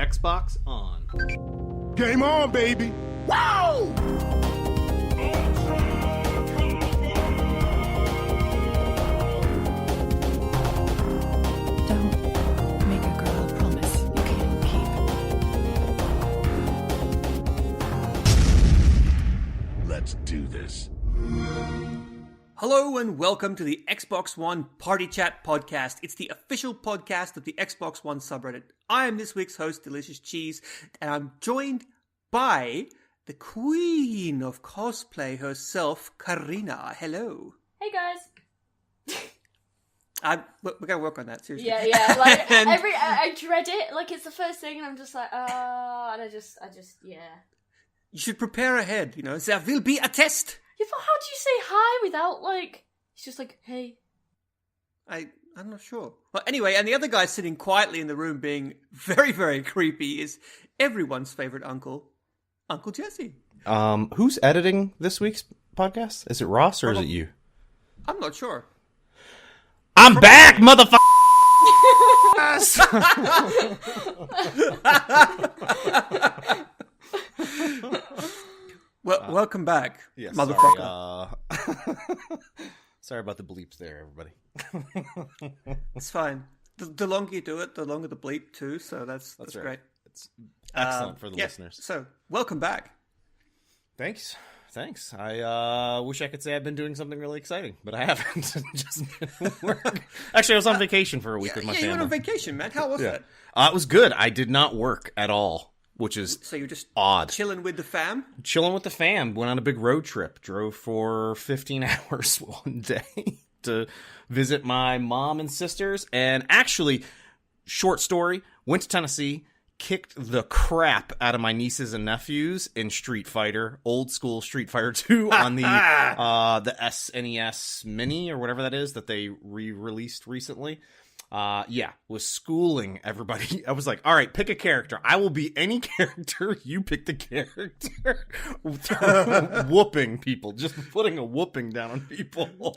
Xbox on. Game on, baby! Wow! Don't make a girl a promise you can't keep. Let's do this. Hello and welcome to the Xbox One Party Chat podcast. It's the official podcast of the Xbox One subreddit. I am this week's host, Delicious Cheese, and I'm joined by the queen of cosplay herself, Carina. Hello. Hey guys. We're going to work on that, seriously. Yeah, like, I dread it, like, it's the first thing, and I'm just like, and I just, yeah. You should prepare ahead, you know, there will be a test. Yeah, but how do you say hi without, like, it's just like, hey. I'm not sure. Well, anyway, and the other guy sitting quietly in the room being very, very creepy is everyone's favorite uncle, Uncle Jesse. Who's editing this week's podcast? Is it Ross or is it you? I'm not sure. I'm back, motherfucker! Well, welcome back, yes, motherfucker. Sorry about the bleeps there, everybody. It's fine. The longer you do it, the longer the bleep too. So that's right. great. It's excellent for the listeners. So welcome back. Thanks. I wish I could say I've been doing something really exciting, but I haven't. Just been work. Actually, I was on vacation for a week with my family. You went on vacation, man. How was that? It was good. I did not work at all, which is so you're just odd. Chilling with the fam. Went on a big road trip. Drove for 15 hours one day to visit my mom and sisters. And actually, short story, went to Tennessee. Kicked the crap out of my nieces and nephews in Street Fighter, old school Street Fighter 2 on the SNES Mini or whatever that is that they re-released recently. Was schooling everybody. I was like, all right, pick a character. I will be any character. You pick the character. Whooping people. Just putting a whooping down on people.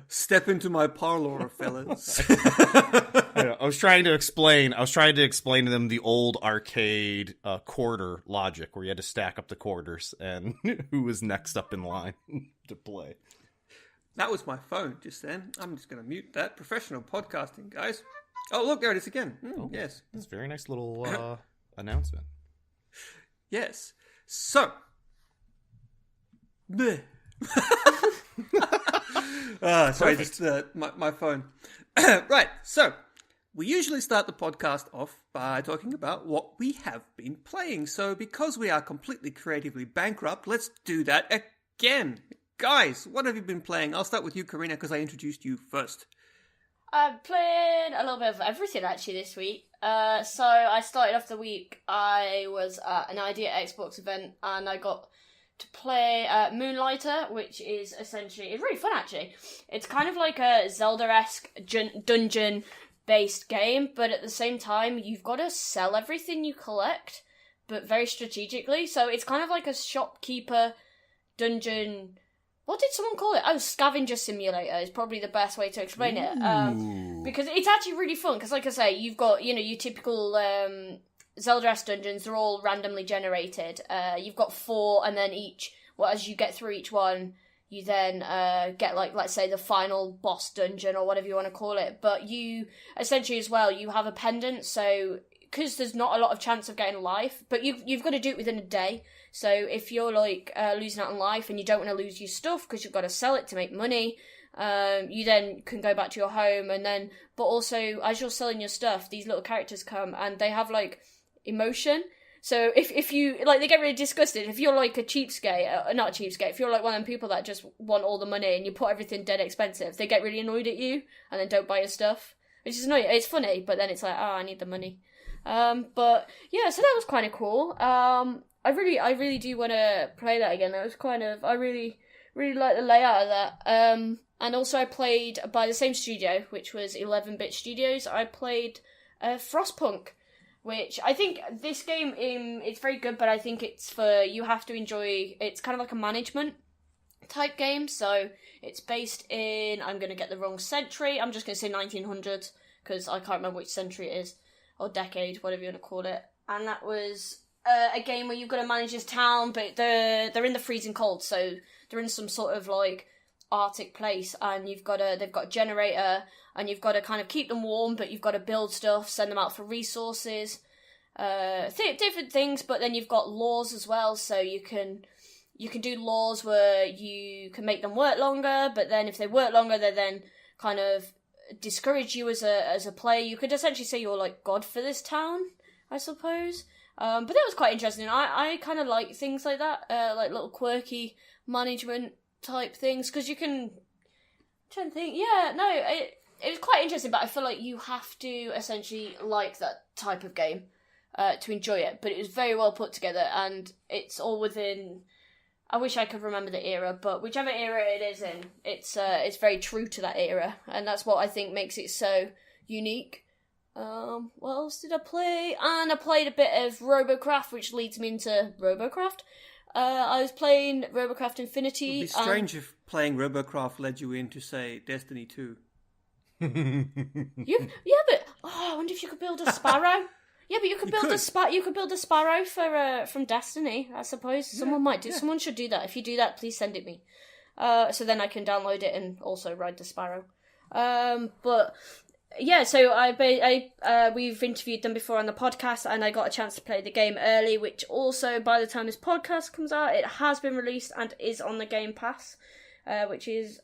Step into my parlor, fellas. I was trying to explain to them the old arcade quarter logic where you had to stack up the quarters and who was next up in line to play. That was my phone just then. I'm just going to mute that. Professional podcasting, guys. Oh, look, there it is again. Yes. That's a very nice little announcement. Yes. So. Sorry, just my phone. Right, so. We usually start the podcast off by talking about what we have been playing. So because we are completely creatively bankrupt, let's do that again. Guys, what have you been playing? I'll start with you, Carina, because I introduced you first. I've played a little bit of everything, actually, this week. So I started off the week, I was at an Idea Xbox event, and I got to play Moonlighter, which is essentially, it's really fun, actually. It's kind of like a Zelda-esque dungeon-based game, but at the same time, you've got to sell everything you collect, but very strategically. So it's kind of like a shopkeeper dungeon. What did someone call it? Oh, scavenger simulator is probably the best way to explain it. Because it's actually really fun. Because, like I say, you've got, your typical Zelda-esque dungeons. They're all randomly generated. You've got 4, and then as you get through each one, you then get, like, let's say, the final boss dungeon or whatever you want to call it. But you, essentially as well, you have a pendant. So, because there's not a lot of chance of getting life, but you've got to do it within a day. So if you're, like, losing out on life and you don't want to lose your stuff because you've got to sell it to make money, you then can go back to your home. And then, but also, as you're selling your stuff, these little characters come and they have, like, emotion. So if you, like, they get really disgusted. If you're, like, a cheapskate, not a cheapskate, if you're, like, one of them people that just want all the money and you put everything dead expensive, they get really annoyed at you and then don't buy your stuff. Which is annoying. It's funny, but then it's like, I need the money. But, yeah, so that was kind of cool. I really do want to play that again. That was kind of, I really like the layout of that. And also I played by the same studio, which was 11-Bit Studios. I played Frostpunk, which I think this game, it's very good, but I think you have to enjoy, it's kind of like a management type game. So it's based in, I'm going to get the wrong century. I'm just going to say 1900, because I can't remember which century it is. Or decade, whatever you want to call it. and that was a game where you've got to manage this town, but they're in the freezing cold, so they're in some sort of like Arctic place, and they've got a generator, and you've got to kind of keep them warm, but you've got to build stuff, send them out for resources, different things. But then you've got laws as well, so you can do laws where you can make them work longer, but then if they work longer, they then kind of discourage you as a player. You could essentially say you're like God for this town, I suppose. But that was quite interesting. I kind of like things like that, like little quirky management type things, because you can... I'm trying to think. Yeah, no, it was quite interesting, but I feel like you have to essentially like that type of game to enjoy it. But it was very well put together, and it's all within... I wish I could remember the era, but whichever era it is in, it's very true to that era, and that's what I think makes it so unique. What else did I play? And I played a bit of Robocraft, which leads me into Robocraft. I was playing Robocraft Infinity. It would be strange if playing Robocraft led you into, say, Destiny 2. Yeah, but I wonder if you could build a sparrow. Yeah, but you could build a sparrow for from Destiny. I suppose someone might do. Yeah. Someone should do that. If you do that, please send it me. So then I can download it and also ride the sparrow. But yeah, so we've interviewed them before on the podcast, and I got a chance to play the game early. Which also, by the time this podcast comes out, it has been released and is on the Game Pass, which is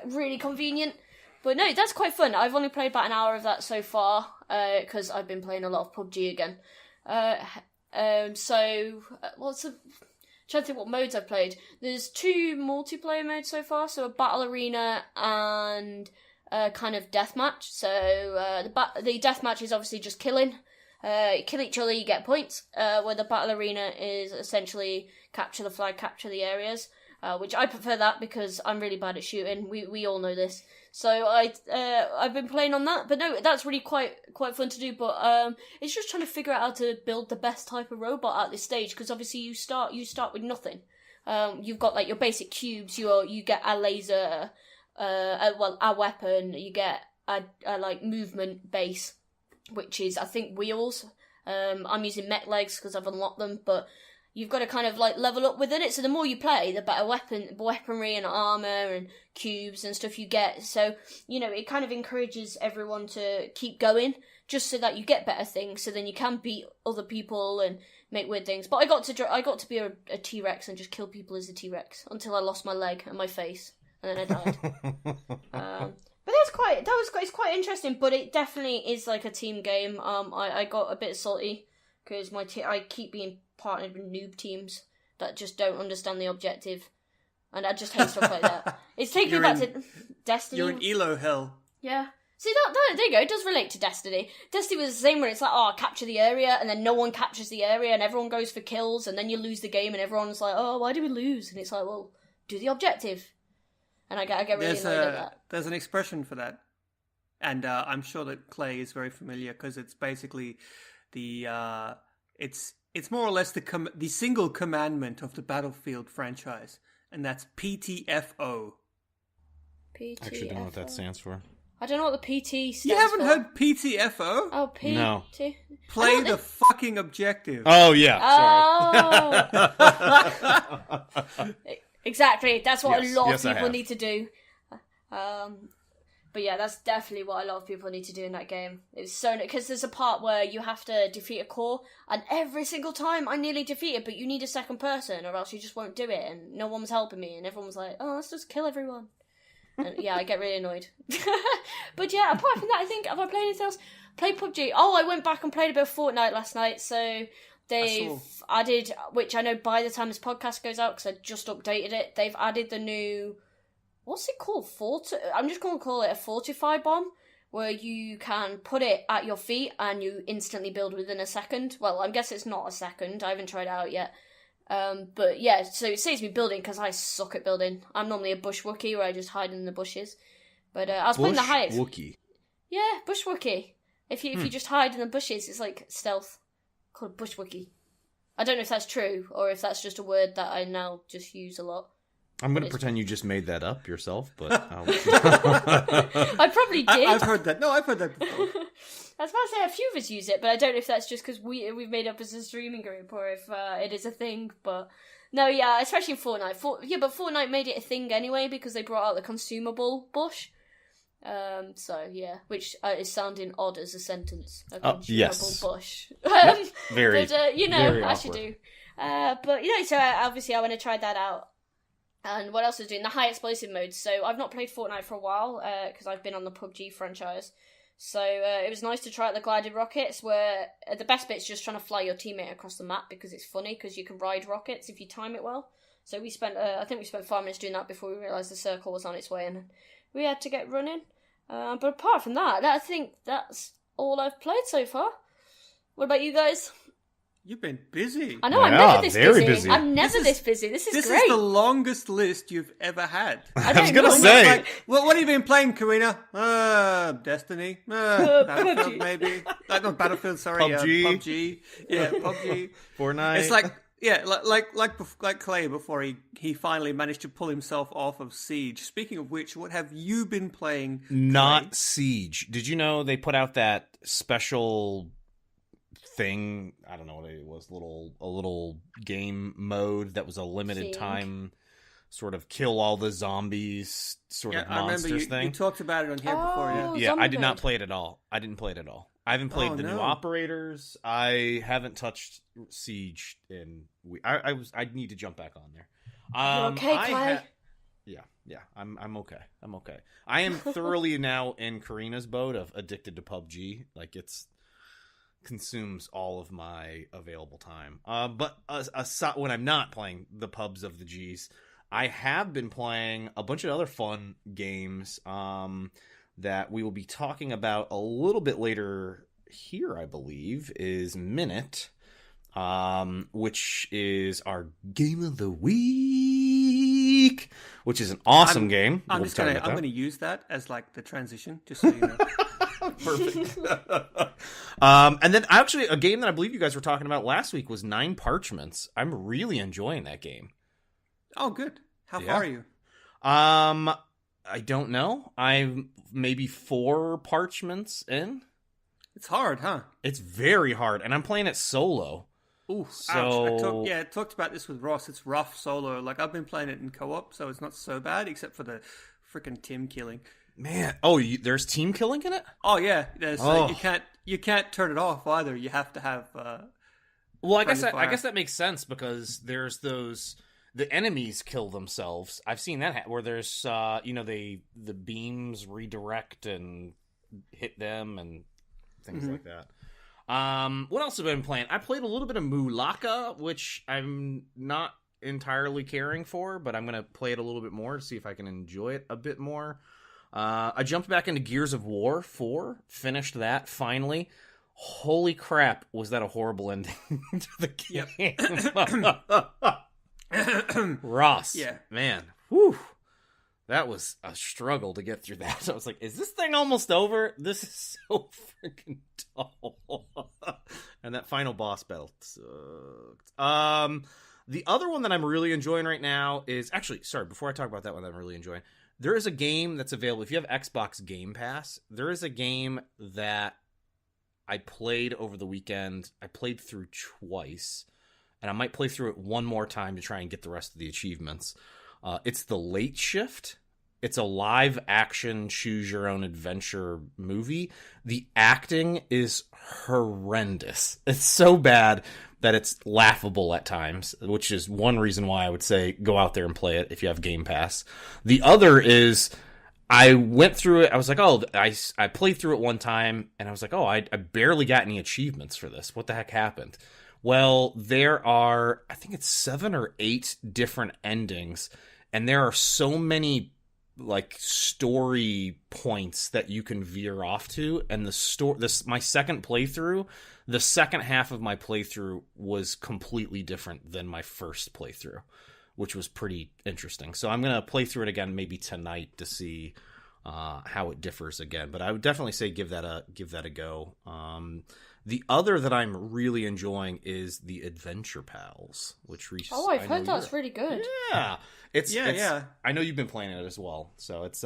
really convenient. But no, that's quite fun. I've only played about an hour of that so far, because I've been playing a lot of PUBG again. Trying to think what modes I've played. There's 2 multiplayer modes so far, so a battle arena and kind of deathmatch. So the deathmatch is obviously just killing. You kill each other, you get points. Where the battle arena is essentially capture the flag, capture the areas. Which I prefer that because I'm really bad at shooting. We all know this. So I've been playing on that, but no, that's really quite fun to do. But it's just trying to figure out how to build the best type of robot at this stage, because obviously you start with nothing. You've got like your basic cubes. You get a laser, a weapon. You get a like movement base, which is I think wheels. I'm using mech legs because I've unlocked them, but you've got to kind of like level up within it. So the more you play, the better weaponry and armor and cubes and stuff you get. So, you know, it kind of encourages everyone to keep going just so that you get better things. So then you can beat other people and make weird things. But I got to be a T-Rex and just kill people as a T-Rex until I lost my leg and my face, and then I died. But it's quite interesting. But it definitely is like a team game. I got a bit salty because I keep being partnered with noob teams that just don't understand the objective, and I just hate stuff like that. It's taking me back to Destiny. You're in Elo hell. Yeah. See, that there you go. It does relate to Destiny. Destiny was the same where it's like, capture the area, and then no one captures the area, and everyone goes for kills, and then you lose the game, and everyone's like, oh, why did we lose? And it's like, well, do the objective. And I get really annoyed at that. There's an expression for that, and I'm sure that Clay is very familiar, because it's basically it's more or less the single commandment of the Battlefield franchise, and that's PTFO. I actually don't know what that stands for. I don't know what the PT stands for. You haven't heard PTFO? Oh, P. No. Play the fucking objective. Oh, yeah. Oh. Exactly. That's what a lot of people need to do. But yeah, that's definitely what a lot of people need to do in that game. It's so, because there's a part where you have to defeat a core, and every single time I nearly defeat it, but you need a second person, or else you just won't do it, and no one was helping me, and everyone was like, oh, let's just kill everyone. And yeah, I get really annoyed. But yeah, apart from that, I think, have I played anything else? Played PUBG. Oh, I went back and played a bit of Fortnite last night, so they've added, which I know by the time this podcast goes out, because I just updated it, they've added the new... What's it called? I'm just going to call it a Fortify bomb, where you can put it at your feet and you instantly build within a second. Well, I guess it's not a second. I haven't tried it out yet. But yeah, so it saves me building because I suck at building. I'm normally a bush Wookie where I just hide in the bushes. But I was playing the highest. Wookie. Yeah, bush Wookie. If you just hide in the bushes, it's like stealth. Called bush Wookie. I don't know if that's true or if that's just a word that I now just use a lot. I'm going to pretend you just made that up yourself, but I probably did. I've heard that. No, I've heard that before. I was about to say a few of us use it, but I don't know if that's just because we've made up as a streaming group or if it is a thing. But no, yeah, especially in Fortnite. But Fortnite made it a thing anyway because they brought out the consumable bush. So yeah, which is sounding odd as a sentence. A consumable bush. Very. But you know, very as you awkward. do. But you know, so obviously I want to try that out. And what else is doing? The high explosive mode. So I've not played Fortnite for a while because I've been on the PUBG franchise. So it was nice to try out the glided rockets where the best bit's just trying to fly your teammate across the map because it's funny because you can ride rockets if you time it well. So we spent, I think we spent 5 minutes doing that before we realised the circle was on its way and we had to get running. But apart from that, I think that's all I've played so far. What about you guys? You've been busy. I know, I'm Yeah, never this very busy. busy. I'm never this busy. This is This great. is the longest list you've ever had. I was going to know. say, Like, what have you been playing, Carina? Destiny. Battlefield, maybe. Not Battlefield. Sorry, PUBG. PUBG. Yeah, PUBG. Fortnite. It's like Clay before he finally managed to pull himself off of Siege. Speaking of which, what have you been playing? Not Clay? Siege. Did you know they put out that special thing? I don't know what it was. A little game mode that was a limited time, sort of kill all the zombies sort of I remember monsters thing. you talked about it on here before. Yeah. Yeah, zombie I did not mode. play it at all. I didn't play it at all. I haven't played the new no. operators. I haven't touched Siege in. I need to jump back on there. Okay, Clay? Yeah. I'm okay. I am thoroughly now in Carina's boat of addicted to PUBG. Like it's consumes all of my available time. But when I'm not playing the pubs of the G's, I have been playing a bunch of other fun games that we will be talking about a little bit later here, I believe, is Minit, which is our game of the week, which is an awesome game. I'm We'll be talking about that. going to use that as like the transition, just so you know. Perfect. And then actually a game that I believe you guys were talking about last week was Nine Parchments. I'm really enjoying that game. Oh, good. How Yeah. far are you? I don't know. I'm maybe 4 parchments in. It's hard, huh? It's very hard, and I'm playing it solo. Ooh, So- ouch. I talked about this with Ross. It's rough solo. Like, I've been playing it in co-op, so it's not so bad, except for the freaking Tim killing. Man, there's team killing in it? Oh yeah, there's Oh. you can't turn it off either. You have to have. Well, I guess friendly fire. that makes sense because there's the enemies kill themselves. I've seen that where there's the beams redirect and hit them and things like that. What else have I been playing? I played a little bit of Mulaka, which I'm not entirely caring for, but I'm gonna play it a little bit more to see if I can enjoy it a bit more. I jumped back into Gears of War 4, finished that finally. Holy crap, was that a horrible ending to the game? Ross, Yeah. man, whew, that was a struggle to get through that. I was like, is this thing almost over? This is so freaking tall. And that final boss battle sucked. The other one that I'm really enjoying right now is before I talk about that one that I'm really enjoying, there is a game that's available. If you have Xbox Game Pass, there is a game that I played over the weekend. I played through twice, and I might play through it one more time to try and get the rest of the achievements. It's The Late Shift. It's a live action choose your own adventure movie. The acting is horrendous. It's so bad that it's laughable at times, which is one reason why I would say go out there and play it if you have Game Pass. The other is I went through it. I was like, I played through it one time, and I was like, I barely got any achievements for this. What the heck happened? Well, there are, I think it's 7 or 8 different endings, and there are so many like story points that you can veer off to, and my second playthrough, the second half of my playthrough was completely different than my first playthrough, which was pretty interesting. So I'm gonna play through it again maybe tonight to see how it differs again. But I would definitely say give that a go. The other that I'm really enjoying is the Adventure Pals, which Rhys. Oh, I've I heard know that's really good. Yeah, it's Yeah. I know you've been playing it as well, so it's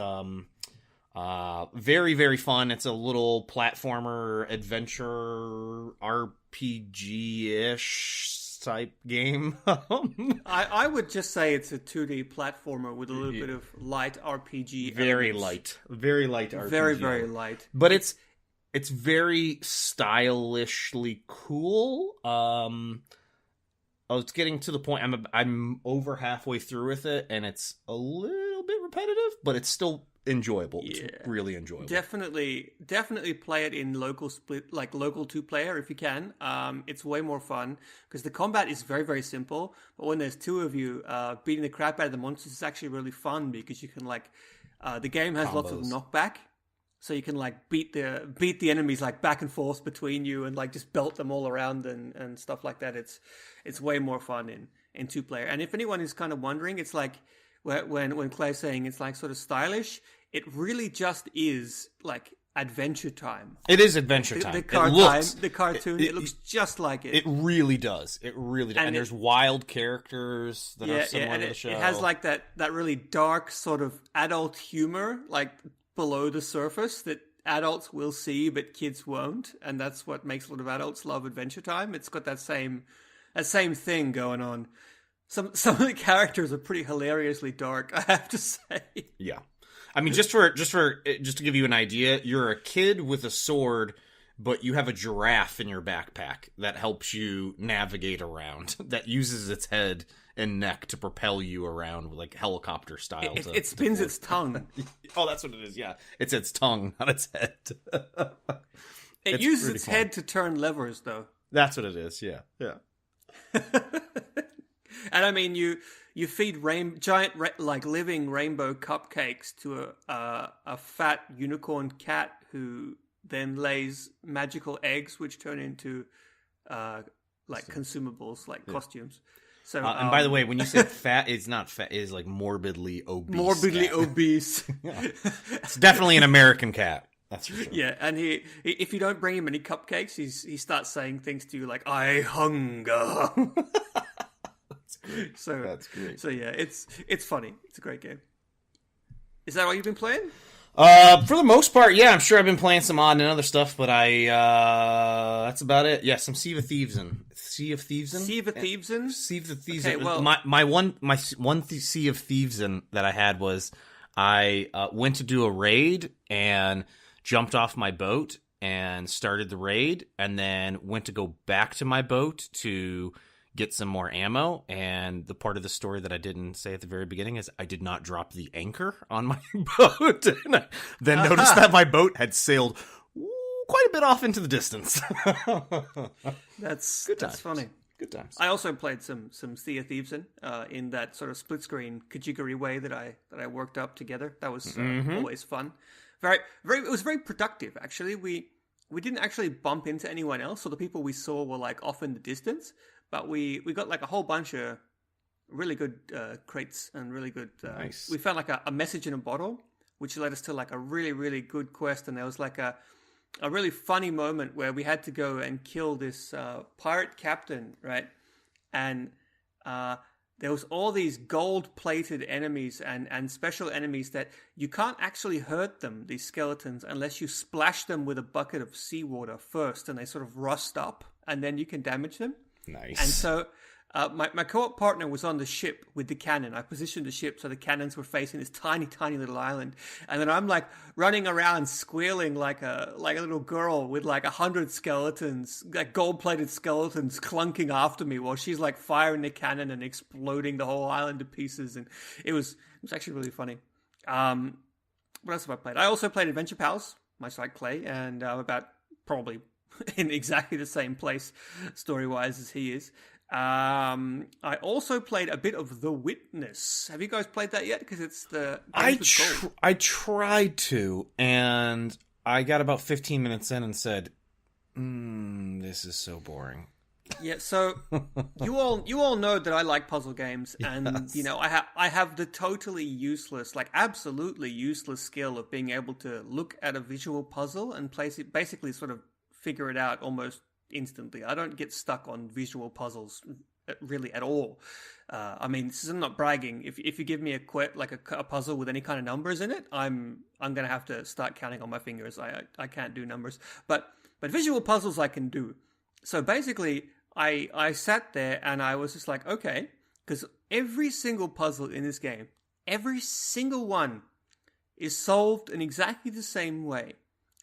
very, very fun. It's a little platformer adventure RPG-ish type game. I would just say it's a 2D platformer with a little bit of light RPG. Very elements. very light RPG. Very, very light. But it's very stylishly cool. It's getting to the point. I'm over halfway through with it, and it's a little bit repetitive, but it's still enjoyable. Yeah. It's really enjoyable. Definitely play it in local 2-player if you can. It's way more fun because the combat is very, very simple. But when there's two of you, beating the crap out of the monsters is actually really fun because you can the game has lots of knockback. So you can beat the enemies back and forth between you and just belt them all around and stuff like that. It's way more fun in 2-player. And if anyone is kind of wondering, it's when Claire's saying it's sort of stylish, it really just is Adventure Time. It is Adventure Time. The cartoon, it looks just like it. It really does. It really does. And there's wild characters that are similar to the show. It has that really dark sort of adult humor, below the surface that adults will see but kids won't, and that's what makes a lot of adults love Adventure Time. It's got that same thing going on. Some of the characters are pretty hilariously dark, I have to say. Yeah. I mean, just to give you an idea, you're a kid with a sword, but you have a giraffe in your backpack that helps you navigate around, that uses its head and neck to propel you around helicopter style. It spins its tongue. Oh, that's what it is, yeah. It's its tongue, not its head. It uses its head to turn levers, though. That's what it is, yeah. Yeah. And I mean, you feed giant living rainbow cupcakes to a fat unicorn cat who then lays magical eggs, which turn into consumables, costumes. So, and by the way, when you say fat, it's not fat. It's morbidly obese. Morbidly obese. Yeah. It's definitely an American cat. That's for sure. Yeah, and he if you don't bring him any cupcakes, he starts saying things to you like "I hunger." That's great. That's great. So yeah, it's funny. It's a great game. Is that what you've been playing? For the most part, yeah. I'm sure I've been playing some odd and other stuff, but that's about it. Yeah, some Sea of Thieves. Okay, well, my one Sea of Thieves that I had was I went to do a raid and jumped off my boat and started the raid, and then went to go back to my boat to get some more ammo. And the part of the story that I didn't say at the very beginning is I did not drop the anchor on my boat. And I then noticed that my boat had sailed quite a bit off into the distance. That's funny. Good times. I also played some Sea of Thieves in that sort of split screen Kajigari way that I worked up together. That was always fun. It was very productive, actually. We didn't actually bump into anyone else, so the people we saw were off in the distance. But we got a whole bunch of really good crates and really good. Nice. We found a message in a bottle, which led us to a really, really good quest, and there was a really funny moment where we had to go and kill this pirate captain, right? And there was all these gold-plated enemies and special enemies that you can't actually hurt them, these skeletons, unless you splash them with a bucket of seawater first, and they sort of rust up, and then you can damage them. Nice. And so my co-op partner was on the ship with the cannon. I positioned the ship so the cannons were facing this tiny, tiny little island. And then I'm running around squealing like a little girl with 100 skeletons, gold-plated skeletons clunking after me while she's firing the cannon and exploding the whole island to pieces. And it was actually really funny. What else have I played? I also played Adventure Pals, much like Clay, and I'm about probably in exactly the same place story-wise as he is. I also played a bit of The Witness. Have you guys played that yet? Because it's the I tried to, and I got about 15 minutes in and said, "This is so boring." Yeah, so you all know that I like puzzle games, and yes. I have the totally useless, absolutely useless skill of being able to look at a visual puzzle and place it, basically sort of figure it out almost instantly. I don't get stuck on visual puzzles really at all. I mean, this is I'm not bragging. If you give me a puzzle with any kind of numbers in it, I'm gonna have to start counting on my fingers. I can't do numbers, but visual puzzles I can do. So basically, I sat there and I was just like, okay, because every single puzzle in this game, every single one, is solved in exactly the same way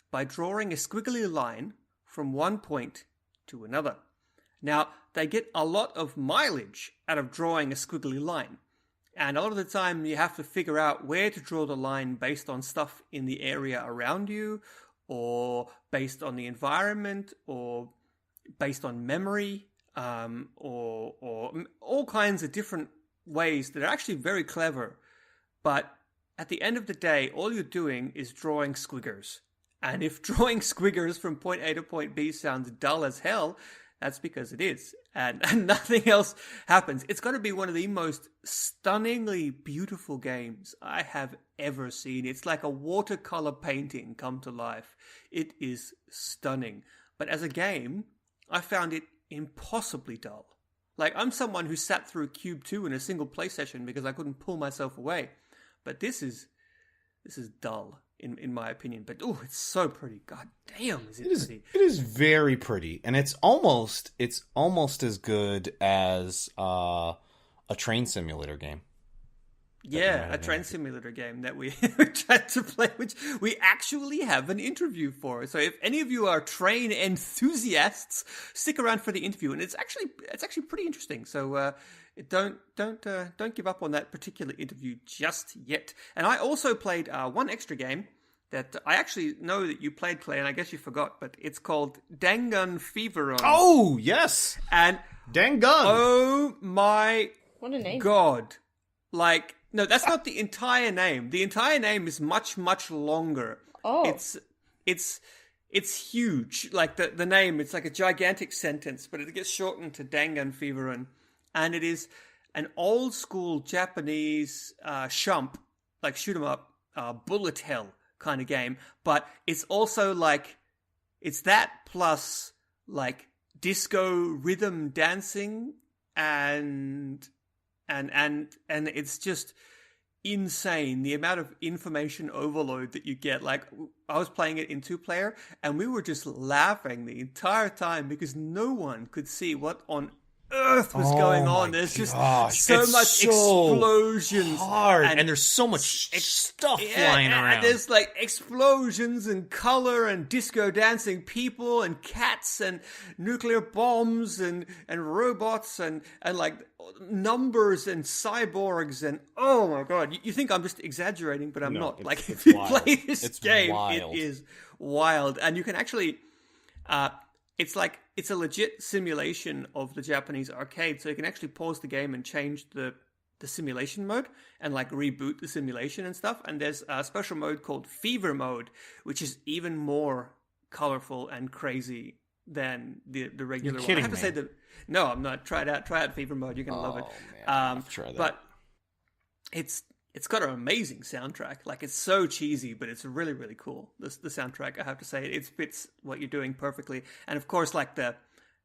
by drawing a squiggly line from one point to another. Now, they get a lot of mileage out of drawing a squiggly line. And a lot of the time you have to figure out where to draw the line based on stuff in the area around you, or based on the environment, or based on memory, or all kinds of different ways that are actually very clever. But at the end of the day, all you're doing is drawing squiggers. And if drawing squiggers from point A to point B sounds dull as hell, that's because it is. And nothing else happens. It's got to be one of the most stunningly beautiful games I have ever seen. It's like a watercolor painting come to life. It is stunning. But as a game, I found it impossibly dull. Like, I'm someone who sat through Cube 2 in a single play session because I couldn't pull myself away. But this is dull, in my opinion. But it's so pretty. God damn, is it pretty? It is very pretty, and it's almost as good as a train simulator game. Yeah, a train simulator game that we tried to play, which we actually have an interview for. So if any of you are train enthusiasts, stick around for the interview, and it's actually pretty interesting. So don't give up on that particular interview just yet. And I also played one extra game that I actually know that you played, Clay, and I guess you forgot, but it's called Dangun Feveron. Oh yes, and Dangun. Oh my What a name. God! Like. No, that's not the entire name. The entire name is much, much longer. Oh. It's huge. Like the name, it's like a gigantic sentence, but it gets shortened to Dangan Feveron. And it is an old school Japanese shump, like shoot 'em up, bullet hell kind of game. But it's also like, it's that plus like disco rhythm dancing and it's just insane the amount of information overload that you get. Like, I was playing it in 2-player and we were just laughing the entire time because no one could see what on earth was going on. There's just so much explosions hard, and there's so much stuff flying around. And there's like explosions and color and disco dancing people and cats and nuclear bombs and robots and like numbers and cyborgs and oh my god, you think I'm just exaggerating, but I'm not. Like, if you play this game, it is wild, and you can actually it's a legit simulation of the Japanese arcade, so you can actually pause the game and change the simulation mode and like reboot the simulation and stuff. And there's a special mode called Fever Mode, which is even more colorful and crazy than the regular one. I have to say that no, I'm not. Try out Fever Mode. You're gonna love it. Man, I'll try that. But it's got an amazing soundtrack. Like, it's so cheesy, but it's really, really cool. The soundtrack, I have to say, it fits what you're doing perfectly. And of course, like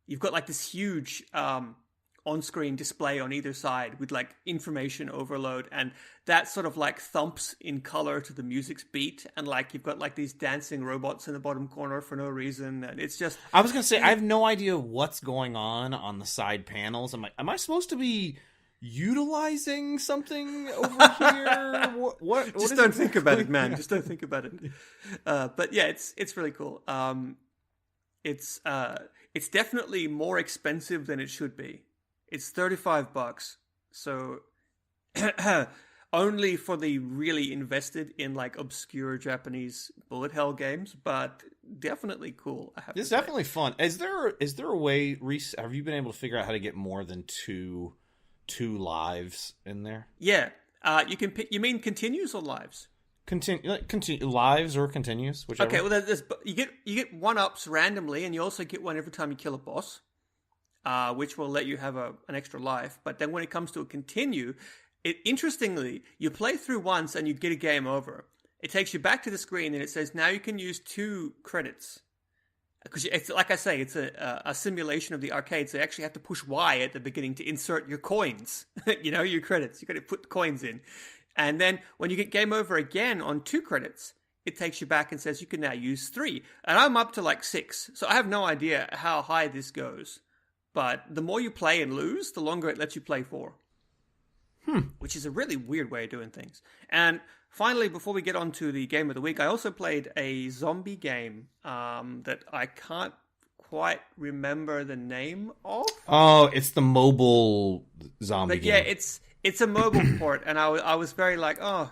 you've got like this huge on-screen display on either side with like information overload, and that sort of like thumps in color to the music's beat. And like you've got like these dancing robots in the bottom corner for no reason, and it's just. I was gonna say, I have no idea what's going on the side panels. I'm like, am I supposed to be utilizing something over here? What just don't think about it, man. Just don't think about it. But yeah, it's really cool. It's definitely more expensive than it should be. It's $35, so only for the really invested in like obscure Japanese bullet hell games, but definitely cool. It's definitely fun. Is there a way, Rhys? Have you been able to figure out how to get more than two lives in there? Yeah, you can pick. You mean continues or lives? Continue lives or continues, whichever. Okay, well, you get 1-ups randomly, and you also get one every time you kill a boss, which will let you have an extra life. But then when it comes to a continue, interestingly, you play through once and you get a game over. It takes you back to the screen and it says now you can use 2 credits. because it's like I say, it's a simulation of the arcade. So you actually have to push Y at the beginning to insert your coins. Your credits. You got to put the coins in, and then when you get game over again on 2 credits, it takes you back and says you can now use 3. And I'm up to like 6, so I have no idea how high this goes. But the more you play and lose, the longer it lets you play for. Which is a really weird way of doing things. And finally, before we get on to the game of the week, I also played a zombie game that I can't quite remember the name of. Oh, it's the mobile zombie But game. yeah, it's a mobile port, and I was very like, oh,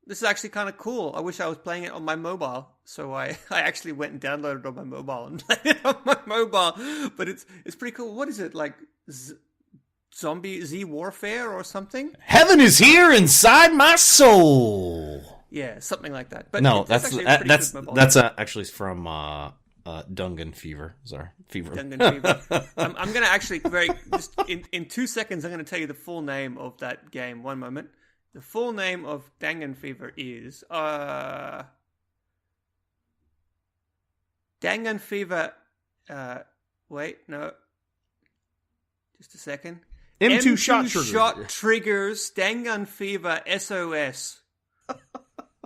this is actually kind of cool. I wish I was playing it on my mobile. So I actually went and downloaded it on my mobile and played it on my mobile. But it's pretty cool. What is it, like Zombie Z Warfare or something? Heaven is here inside my soul. Yeah, something like that. But No, it's that's actually a pretty good mobile game. actually from Dungan Fever. Sorry, Fever. Dungan Fever. I'm going to actually just in 2 seconds. I'm going to tell you the full name of that game. One moment. The full name of Dangan Fever is Dangan Fever. Wait, no. Just a second. M2 shot triggers Dangan Fever SOS.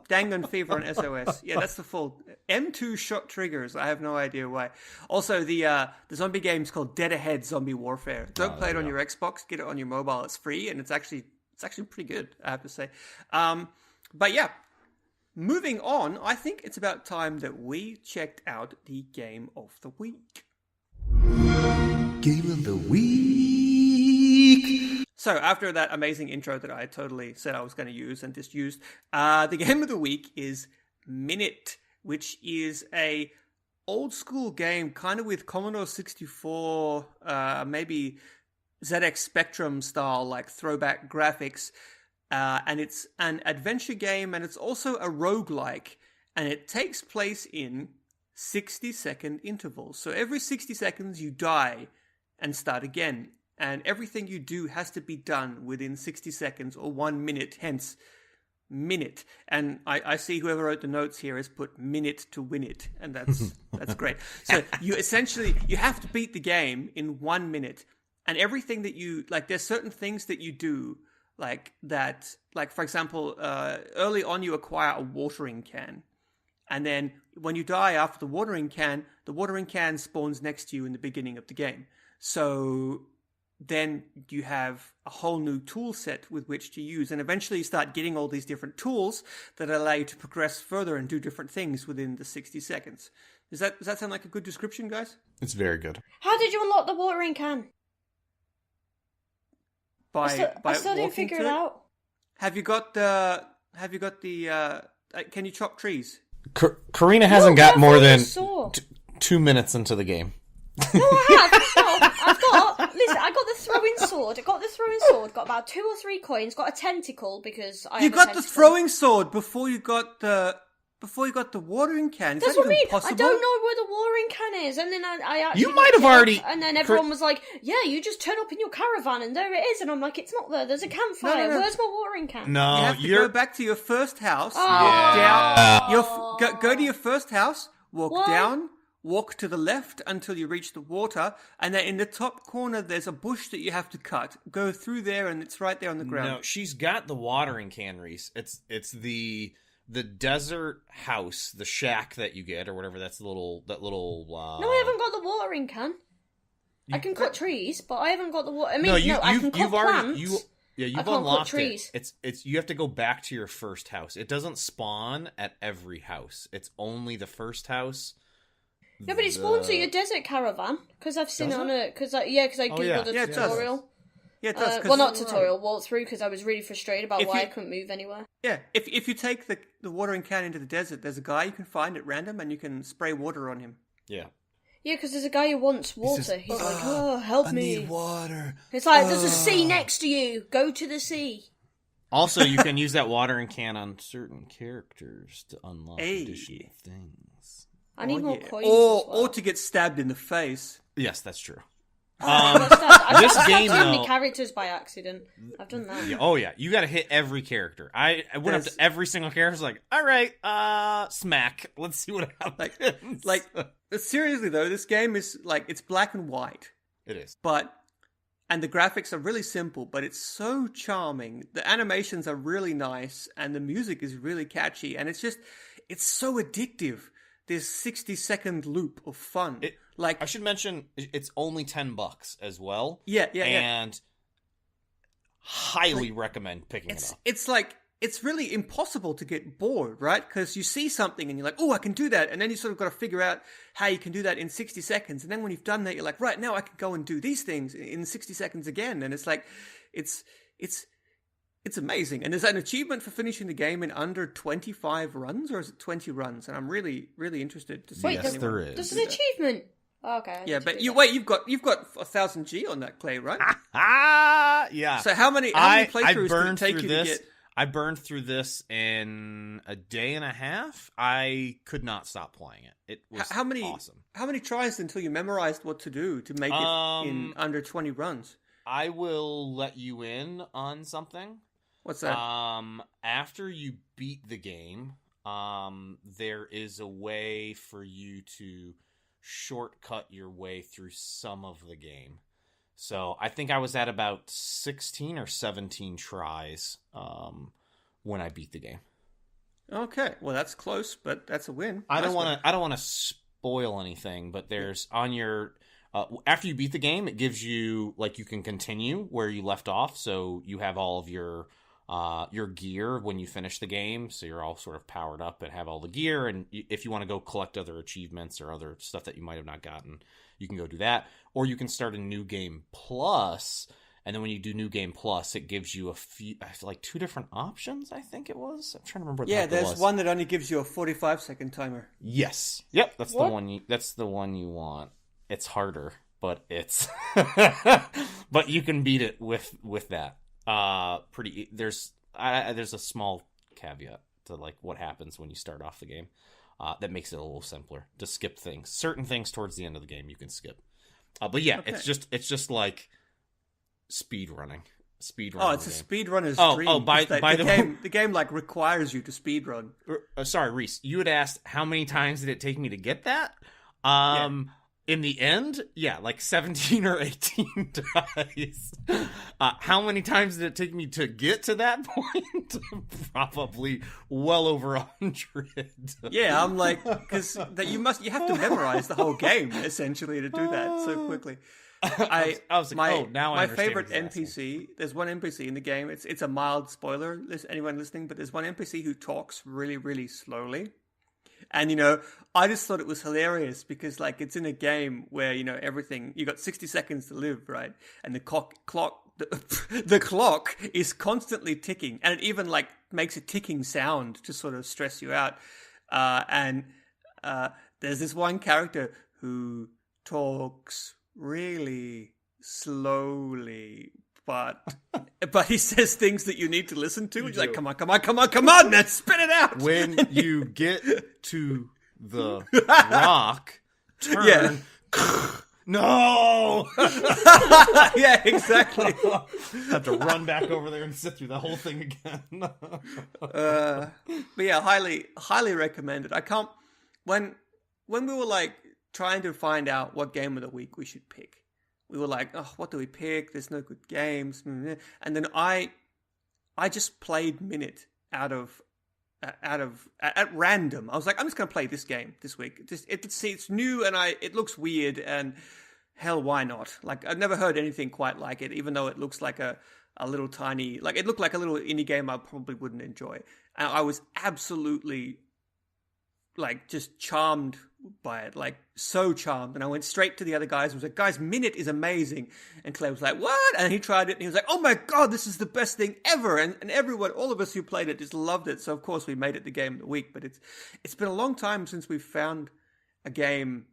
Dangan Fever and SOS. Yeah, that's the full M2 shot triggers. I have no idea why. Also, the zombie game's called Dead Ahead Zombie Warfare. Don't play it on your Xbox. Get it on your mobile. It's free, and it's actually pretty good, I have to say. But yeah, moving on, I think it's about time that we checked out the game of the week. Game of the week. So after that amazing intro that I totally said I was going to use and just used, the game of the week is Minit, which is a old school game, kind of with Commodore 64, maybe ZX Spectrum style, like throwback graphics. And it's an adventure game, and it's also a roguelike, and it takes place in 60-second intervals. So every 60 seconds you die and start again. And everything you do has to be done within 60 seconds or 1 minute, hence Minit. And I see whoever wrote the notes here has put Minit to win it, and that's great. So you have to beat the game in 1 minute. And everything that you, like, there's certain things that you do, like that, like, for example, early on you acquire a watering can. And then when you die after the watering can spawns next to you in the beginning of the game. So then you have a whole new tool set with which to use, and eventually you start getting all these different tools that allow you to progress further and do different things within the 60 seconds. Does that sound like a good description, guys? It's very good. How did you unlock the watering can? I still didn't figure it out. Have you got the? Can you chop trees? Karina hasn't got more than saw. 2 minutes into the game. No, I have. Listen, I got the throwing sword. Got about 2 or 3 coins. Got a tentacle because I. You got the throwing sword before you got the watering can. That's what I mean. I don't know where the watering can is, and then I actually. You might have already. And then everyone was like, "Yeah, you just turn up in your caravan, and there it is." And I'm like, "It's not there. There's a campfire. No. Where's my watering can?" No, you have to go back to your first house. Oh. Go to your first house. Walk What? down. Walk to the left until you reach the water, and then in the top corner there's a bush that you have to cut. Go through there, and it's right there on the ground. No, she's got the watering can, Rhys. It's the desert house, the shack that you get, or whatever. That's the little. No, I haven't got the watering can. I can cut trees, but I haven't got the water. I mean, I can cut plants. You've unlocked it. It's you have to go back to your first house. It doesn't spawn at every house. It's only the first house. No, but it spawns at your desert caravan, because I've seen it on a... Because I googled the tutorial. Yeah, it does. Well, not tutorial, walkthrough, because I was really frustrated about why I couldn't move anywhere. Yeah, if you take the watering can into the desert, there's a guy you can find at random, and you can spray water on him. Yeah. Yeah, because there's a guy who wants water. He's like, "Oh, help me. I need water." It's like, there's a sea next to you. Go to the sea. Also, you can use that watering can on certain characters to unlock additional things. I need more coins as well. Or to get stabbed in the face. Yes, that's true. I've game, so many though- characters by accident. I've done that. Yeah, oh yeah, you got to hit every character. I went up to every single character. I was like, all right, smack. Let's see what happens. Like seriously though, this game is like, it's black and white. It is. And the graphics are really simple, but it's so charming. The animations are really nice, and the music is really catchy, and it's so addictive. This 60-second loop of fun. I should mention, it's only $10 as well. Yeah. And highly recommend picking it up. It's like, it's really impossible to get bored, right? Because you see something and you're like, oh, I can do that. And then you sort of got to figure out how you can do that in 60 seconds. And then when you've done that, you're like, right, now I can go and do these things in 60 seconds again. And it's like, it's amazing. And there's an achievement for finishing the game in under 25 runs, or is it 20 runs? And I'm really, really interested to see. Wait, Yes, there is. There's an achievement. Oh, okay. Yeah, but you've got 1000 G on that, Clay, right? Yeah. So how many playthroughs did it take you this. to get? I burned through this in a day and a half. I could not stop playing it. It was awesome. How many tries until you memorized what to do to make it in under 20 runs? I will let you in on something. What's that? After you beat the game, there is a way for you to shortcut your way through some of the game. So I think I was at about 16 or 17 tries when I beat the game. Okay, well that's close, but that's a win. I don't want to spoil anything, but there's on your after you beat the game, it gives you, like, you can continue where you left off, so you have all of your gear when you finish the game, so you're all sort of powered up and have all the gear, and if you want to go collect other achievements or other stuff that you might have not gotten, you can go do that, or you can start a new game plus, and then when you do new game plus, it gives you a few, like 2 different options, I think it was. I'm trying to remember what Yeah, the heck there's one that only gives you a 45-second timer. Yes. Yep, that's the one you want. It's harder, but it's but you can beat it with that. There's a small caveat to, like, what happens when you start off the game that makes it a little simpler to skip things. Certain things towards the end of the game you can skip. But yeah, okay. It's just like speed running. Oh, it's a speedrunner's dream. The game like requires you to speedrun. Sorry, Rhys, you had asked how many times did it take me to get that? In the end, yeah, like 17 or 18 times. How many times did it take me to get to that point? Probably well over 100. Yeah, I'm like, because you have to memorize the whole game essentially to do that so quickly. I was like, my favorite NPC. There's one NPC in the game. It's a mild spoiler. Anyone listening, but there's one NPC who talks really, really slowly. And, I just thought it was hilarious because, like, it's in a game where, everything, you got 60 seconds to live, right? And the clock is constantly ticking, and it even, like, makes a ticking sound to sort of stress you out. And there's this one character who talks really slowly, but he says things that you need to listen to. He's like, come on, man, spit it out. When you get to the rock, turn. Yeah. No! Yeah, exactly. Have to run back over there and sit through the whole thing again. But yeah, highly recommended. I can't... When we were, like, trying to find out what game of the week we should pick, we were like, oh, what do we pick? There's no good games. And then I just played Minit at random. I was like, I'm just going to play this game this week. It's new and it looks weird, and hell, why not? Like, I've never heard anything quite like it, even though it looks like a little tiny, like, it looked like a little indie game I probably wouldn't enjoy. And I was absolutely, like, just charmed by it, like, so charmed. And I went straight to the other guys and was like, guys, Minit is amazing. And Clay was like, what? And he tried it and he was like, oh my god, this is the best thing ever. And everyone, all of us who played it just loved it. So of course we made it the game of the week. But it's been a long time since we've found a game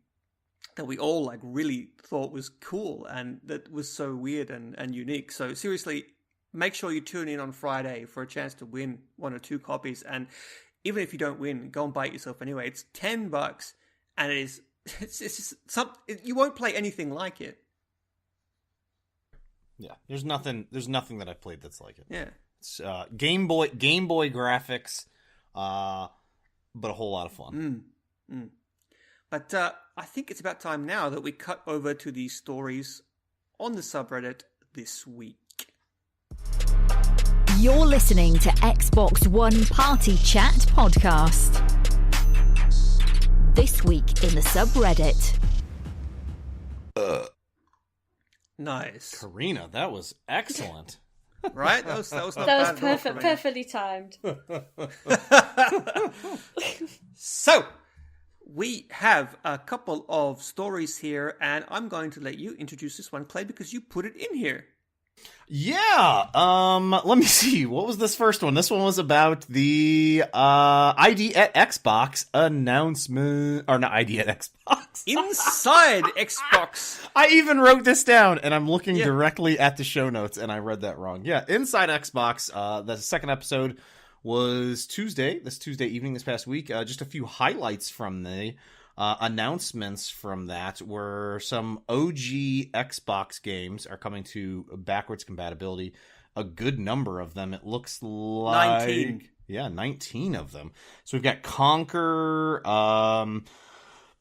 that we all, like, really thought was cool and that was so weird and unique. So seriously, make sure you tune in on Friday for a chance to win 1 or 2 copies. And even if you don't win, go and buy it yourself anyway. It's $10. And it's just you won't play anything like it. Yeah, there's nothing that I've played that's like it. Yeah, it's Game Boy graphics, but a whole lot of fun. But I think it's about time now that we cut over to the stories on the subreddit this week. You're listening to Xbox One Party Chat Podcast. This week in the subreddit. Nice. Carina, that was excellent. Right? That was not That bad was at all, Carina. perfectly timed. So, we have a couple of stories here, and I'm going to let you introduce this one, Clay, because you put it in here. Yeah. Let me see. What was this first one? This one was about the ID at Xbox announcement, or not ID at Xbox. Inside Xbox. I even wrote this down, and I'm looking directly at the show notes, and I read that wrong. Yeah, Inside Xbox. The second episode was this Tuesday evening this past week. Just a few highlights from the announcements from that were some OG Xbox games are coming to backwards compatibility. A good number of them. It looks like 19. Yeah, 19 of them. So we've got Conquer,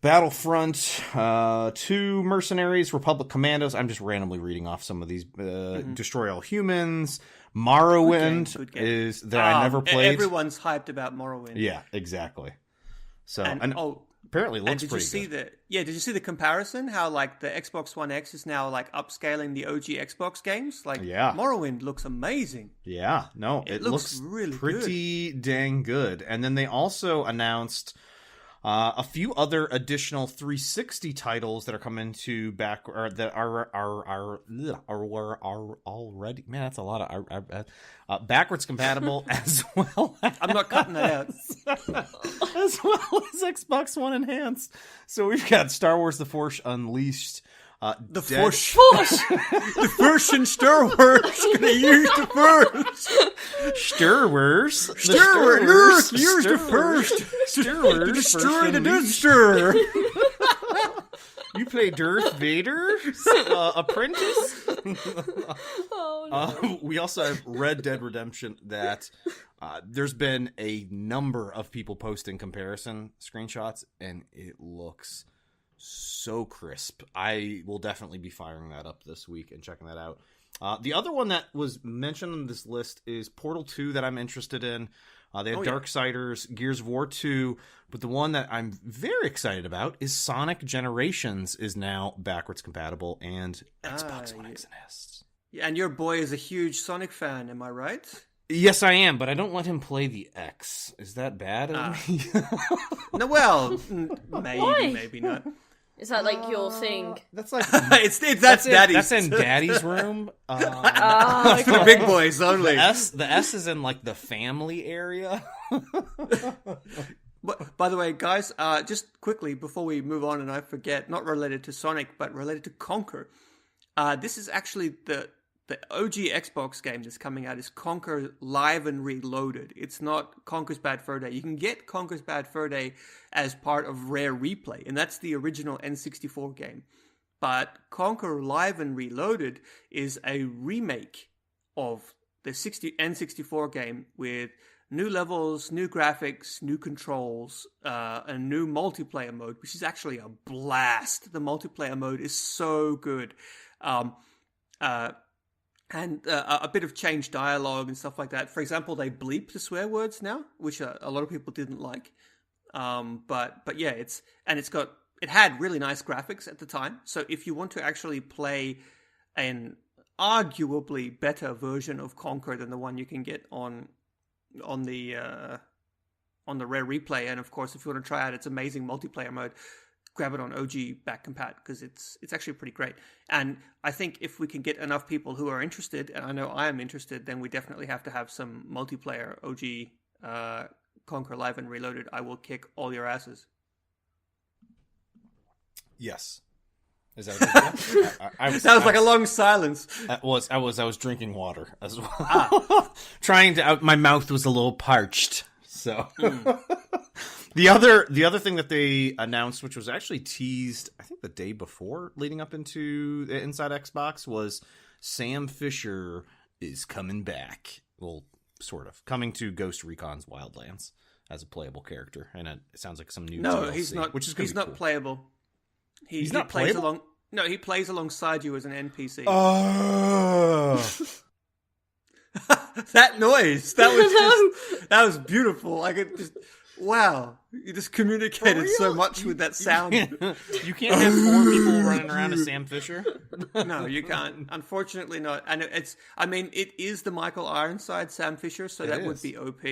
Battlefront 2, Mercenaries, Republic Commandos. I'm just randomly reading off some of these. Destroy All Humans. Morrowind Good game. is that I never played. Everyone's hyped about Morrowind. Yeah, exactly. So And apparently it looks did pretty you see good. did you see the comparison? How like the Xbox One X is now like upscaling the OG Xbox games? Like Yeah. Morrowind looks amazing. Yeah, no, it looks really pretty dang good. And then they also announced a few other additional 360 titles that are coming to back, or that are already. Man, that's a lot of backwards compatible as well. I'm not cutting that out. As well as Xbox One Enhanced. So we've got Star Wars: The Force Unleashed. The Force. The Force in Star Wars. Gonna use the Force. Star Wars. Star Wars. Use the Force. Star Wars. To destroy the Death Unleashed. Star. You play Darth Vader's apprentice? Oh, no. We also have Red Dead Redemption that there's been a number of people posting comparison screenshots, and it looks so crisp. I will definitely be firing that up this week and checking that out. The other one that was mentioned on this list is Portal 2 that I'm interested in. They have Darksiders, Gears of War 2, but the one that I'm very excited about is Sonic Generations is now backwards compatible and Xbox One X and S. Yeah, and your boy is a huge Sonic fan, am I right? Yes, I am, but I don't let him play the X. Is that bad of me? No, well, Why? maybe not. Is that like your thing? That's like That's Daddy's. That's in Daddy's room. Oh, That's for the big boys only. The S is in like the family area. But, by the way, guys, just quickly before we move on, and I forget, not related to Sonic, but related to Conquer. This is actually the OG Xbox game that's coming out is Conquer Live and Reloaded. It's not Conquer's Bad Fur Day. You can get Conquer's Bad Fur Day as part of Rare Replay, and that's the original N64 game. But Conquer Live and Reloaded is a remake of the N64 game with new levels, new graphics, new controls, a new multiplayer mode, which is actually a blast. The multiplayer mode is so good. And a bit of changed dialogue and stuff like that. For example, they bleep the swear words now, which a lot of people didn't like. But yeah, it had really nice graphics at the time. So if you want to actually play an arguably better version of Conquer than the one you can get on the Rare Replay, and of course, if you want to try out its amazing multiplayer mode, grab it on OG back compat, because it's actually pretty great. And I think if we can get enough people who are interested, and I know I am interested, then we definitely have to have some multiplayer OG Conquer Live and Reloaded. I will kick all your asses. Yes. Is that what That was like a long silence. I was drinking water as well. My mouth was a little parched. So the other thing that they announced, which was actually teased, I think the day before leading up into the Inside Xbox, was Sam Fisher is coming back. Well, sort of coming to Ghost Recon's Wildlands. as a playable character, and it sounds like some new No, DLC, he's not. which is He's not cool. playable. He's not plays playable? along. No, he plays alongside you as an NPC. That noise. That was that was beautiful. Like it just. Wow, you just communicated so much with that sound. You can't have 4 people running around as Sam Fisher. No, you can't. Unfortunately not. And it's, I mean, it is the Michael Ironside Sam Fisher, so that would be OP.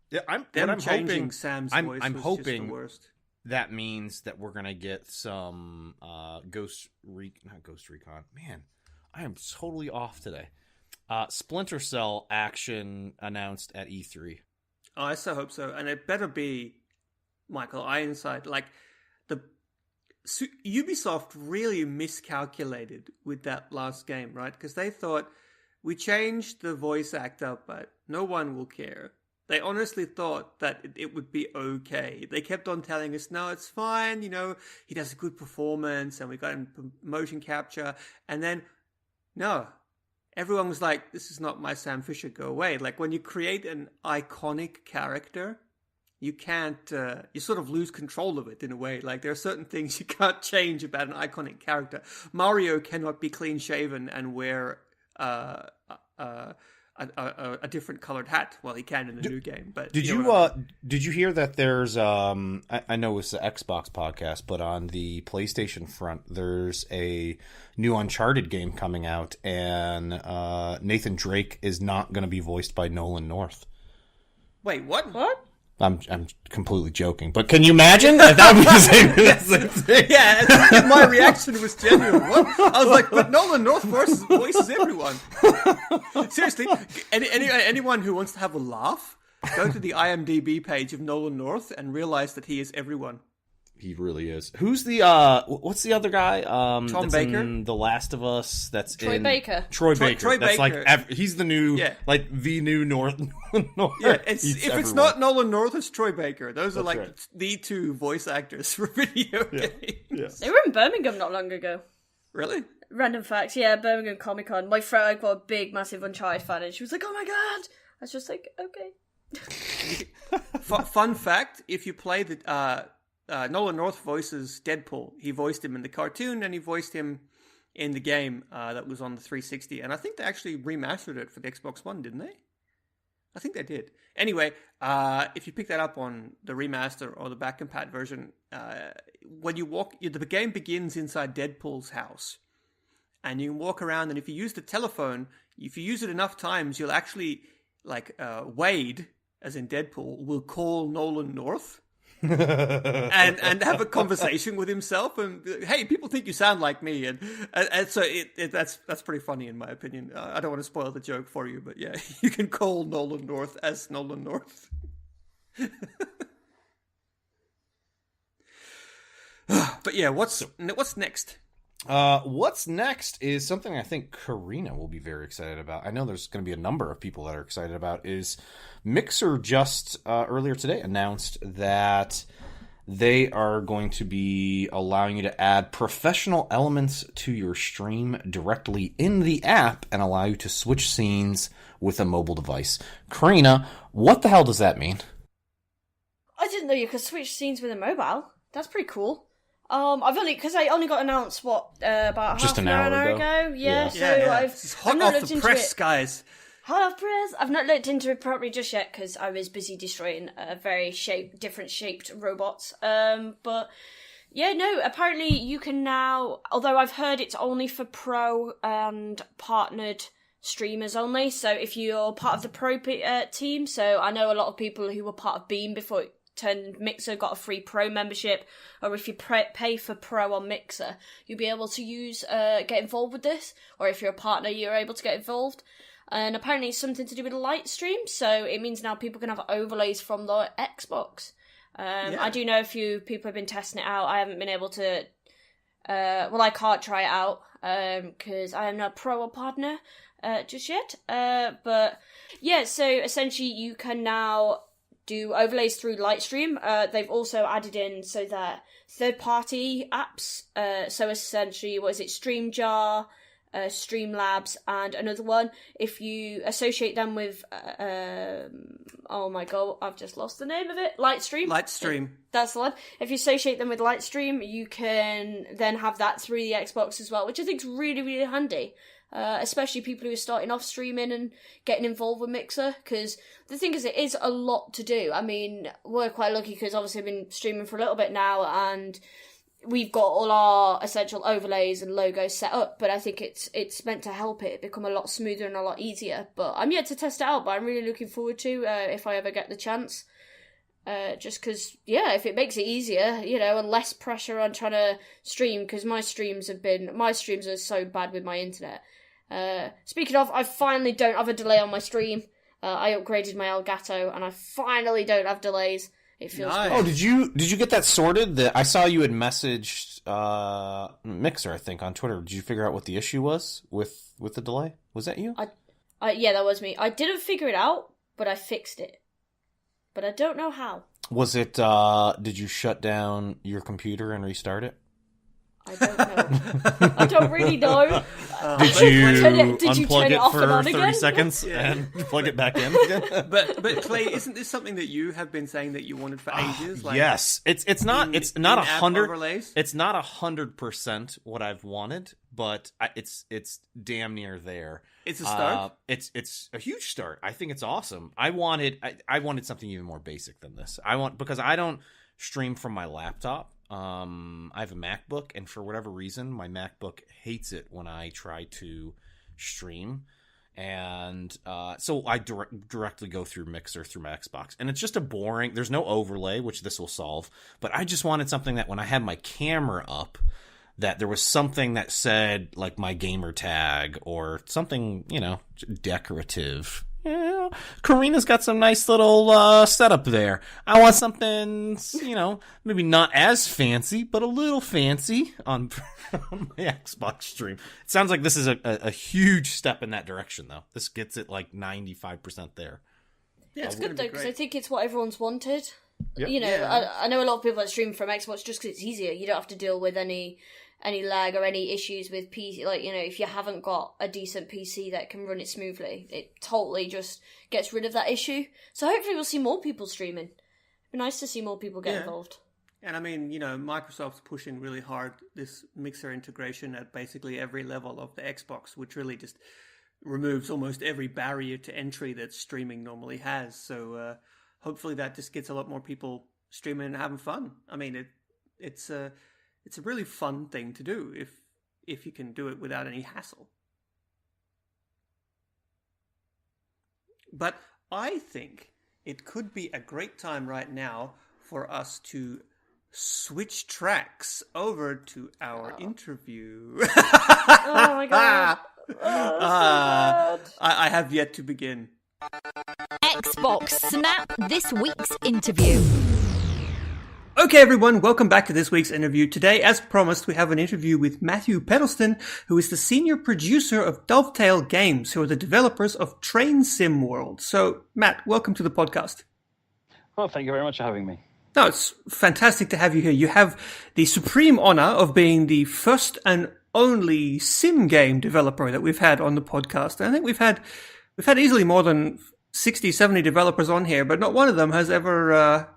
Yeah, I'm changing hoping. Sam's I'm voice was hoping just the worst. that means that we're gonna get some not Ghost Recon. Man, I am totally off today. Splinter Cell action announced at E3. Oh, I so hope so. And it better be Michael Ironside. Like, Ubisoft really miscalculated with that last game, right? Because they thought, we changed the voice actor, but no one will care. They honestly thought that it would be okay. They kept on telling us, no, it's fine, you know, he does a good performance, and we got him motion capture. And then, no. Everyone was like, this is not my Sam Fisher, go away. Like, when you create an iconic character, you can't, you sort of lose control of it in a way. Like, there are certain things you can't change about an iconic character. Mario cannot be clean-shaven and wear a different colored hat. Well, he can in the new game. But Did you know what I mean? did you hear that there's I know it's the Xbox podcast, but on the PlayStation front, there's a new Uncharted game coming out, and Nathan Drake is not going to be voiced by Nolan North. Wait, what? What? I'm completely joking, but can you imagine? That would be the same thing. Yeah, my reaction was genuine. What? I was like, but Nolan North voices everyone. Seriously, anyone who wants to have a laugh, go to the IMDb page of Nolan North and realize that he is everyone. He really is. Who's the what's the other guy? Tom that's Baker? in The Last of Us. That's Troy in Baker. Troy Baker. Troy That's Baker. like he's the new the new North. Yeah, if it's everyone. not Nolan North, it's Troy Baker. Those are That's like right. the two voice actors for video games. They were in Birmingham not long ago. Really? Random facts, yeah, Birmingham Comic Con. My friend got a big, massive Uncharted fan, and she was like, "Oh my god!" I was just like, "Okay." Fun fact: if you play the Nolan North voices Deadpool, he voiced him in the cartoon, and he voiced him in the game that was on the 360. And I think they actually remastered it for the Xbox One, didn't they? I think they did. Anyway, if you pick that up on the remaster or the back compat version, when you walk, the game begins inside Deadpool's house. And you can walk around, and if you use the telephone, if you use it enough times, you'll actually, like, Wade, as in Deadpool, will call Nolan North and have a conversation with himself. And, hey, people think you sound like me. And so that's pretty funny, in my opinion. I don't want to spoil the joke for you, but yeah, you can call Nolan North as Nolan North. But yeah, what's next? What's next is something I think Carina will be very excited about. I know there's going to be a number of people that are excited about. Is Mixer just earlier today announced that they are going to be allowing you to add professional elements to your stream directly in the app and allow you to switch scenes with a mobile device. Carina, what the hell does that mean? I didn't know you could switch scenes with a mobile. That's pretty cool. Because I only got announced about Just half an an hour hour ago. Yeah, so It's hot I've not off looked the into press, it. guys. Hot off press. I've not looked into it properly just yet because I was busy destroying different shaped robots. But yeah, no. Apparently, you can now. Although I've heard it's only for pro and partnered streamers only. So if you're part of the pro team, so I know a lot of people who were part of Beam before it turned Mixer got a free pro membership, or if you pay for pro on Mixer, you'll be able to get involved with this, or if you're a partner, you're able to get involved. And apparently it's something to do with light stream, so it means now people can have overlays from the Xbox. I do know a few people have been testing it out. I haven't been able to I can't try it out because I am not pro or partner just yet, but yeah, so essentially you can now do overlays through Lightstream. They've also added in so that third-party apps, so essentially, what is it, StreamJar, Streamlabs, and another one. If you associate them with, oh my god, I've just lost the name of it. Lightstream. That's the one. If you associate them with Lightstream, you can then have that through the Xbox as well, which I think is really, really handy. Especially people who are starting off streaming and getting involved with Mixer, because the thing is, it is a lot to do. I mean, we're quite lucky because obviously I've been streaming for a little bit now, and we've got all our essential overlays and logos set up, but I think it's meant to help it become a lot smoother and a lot easier. But I'm yet to test it out, but I'm really looking forward to if I ever get the chance. Just because, if it makes it easier, and less pressure on trying to stream, because my streams are so bad with my internet. Speaking of, I finally don't have a delay on my stream. I upgraded my Elgato, and I finally don't have delays. It feels nice. good. Oh, did you get that sorted? I saw you had messaged Mixer, I think, on Twitter. Did you figure out what the issue was with the delay? Was that you? Yeah, that was me. I didn't figure it out, but I fixed it. But I don't know how. Was it, did you shut down your computer and restart it? I don't know. I don't really know. Did you turn it off for and on 30 again? seconds and plug it back in again? But Clay, isn't this something that you have been saying that you wanted for ages? Like, yes, it's not in-app 100. overlays? It's not 100% what I've wanted, but it's damn near there. It's a start. It's a huge start. I think it's awesome. I wanted something even more basic than this. Because I don't stream from my laptop. I have a MacBook, and for whatever reason, my MacBook hates it when I try to stream. And so I directly go through Mixer through my Xbox. And it's just there's no overlay, which this will solve. But I just wanted something that when I had my camera up, that there was something that said, like, my gamer tag or something, decorative. Yeah, Carina's got some nice little setup there. I want something, maybe not as fancy, but a little fancy on my Xbox stream. It sounds like this is a huge step in that direction, though. This gets it like 95% there. Yeah, it's good though, because I think it's what everyone's wanted. Yep. I know a lot of people that stream from Xbox just because it's easier. You don't have to deal with any lag or any issues with PC. Like, if you haven't got a decent PC that can run it smoothly, it totally just gets rid of that issue. So hopefully we'll see more people streaming. It'd be nice to see more people get involved. And I mean, Microsoft's pushing really hard this Mixer integration at basically every level of the Xbox, which really just removes almost every barrier to entry that streaming normally has. So hopefully that just gets a lot more people streaming and having fun. I mean, it's a really fun thing to do if you can do it without any hassle. But I think it could be a great time right now for us to switch tracks over to our interview. Oh my god. I have yet to begin. Xbox Snap this week's interview. Okay, everyone, welcome back to this week's interview. Today, as promised, we have an interview with Matthew Peddlesden, who is the senior producer of Dovetail Games, who are the developers of Train Sim World. So, Matt, welcome to the podcast. Well, thank you very much for having me. No, it's fantastic to have you here. You have the supreme honor of being the first and only sim game developer that we've had on the podcast. And I think we've had easily more than 60, 70 developers on here, but not one of them has ever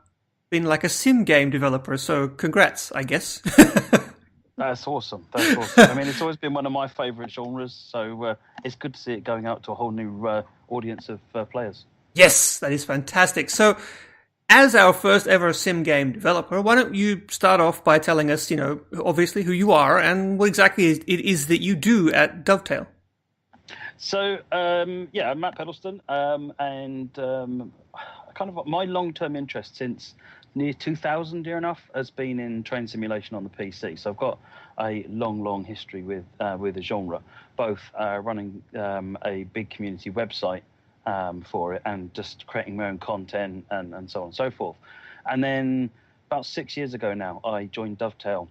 been like a sim game developer. So congrats, I guess. That's awesome. I mean, it's always been one of my favorite genres, so it's good to see it going out to a whole new audience of players. Yes, that is fantastic. So, as our first ever sim game developer, why don't you start off by telling us, obviously who you are and what exactly it is that you do at Dovetail? So, I'm Matt Peddlesden, and kind of my long-term interest since near 2000, near enough, has been in train simulation on the PC. So I've got a long history with the genre, both running a big community website for it and just creating my own content and so on and so forth. And then about 6 years ago now, I joined Dovetail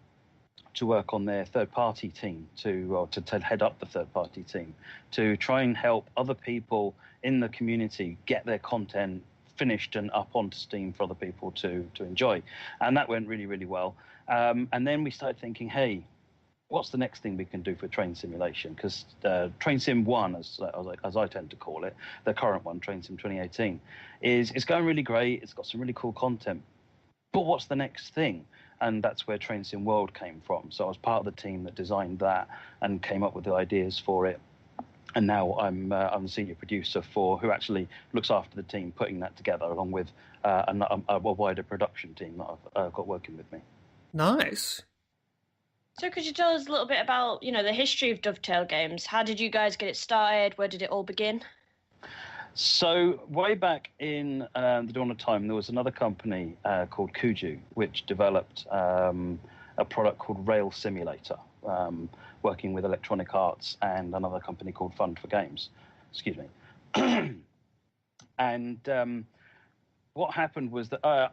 to work on their third-party team, to head up the third-party team, to try and help other people in the community get their content finished and up onto Steam for other people to enjoy. And that went really, really well. And then we started thinking, hey, what's the next thing we can do for train simulation? Because Train Sim 1, as I tend to call it, the current one, Train Sim 2018, is going really great. It's got some really cool content. But what's the next thing? And that's where Train Sim World came from. So I was part of the team that designed that and came up with the ideas for it. And now I'm the senior producer who actually looks after the team putting that together, along with a wider production team that I've got working with me. Nice. So could you tell us a little bit about, the history of Dovetail games? How did you guys get it started? Where did it all begin? So way back in the dawn of time, there was another company called Kuju, which developed a product called Rail Simulator, working with Electronic Arts and another company called Fund for Games. Excuse me. And what happened was that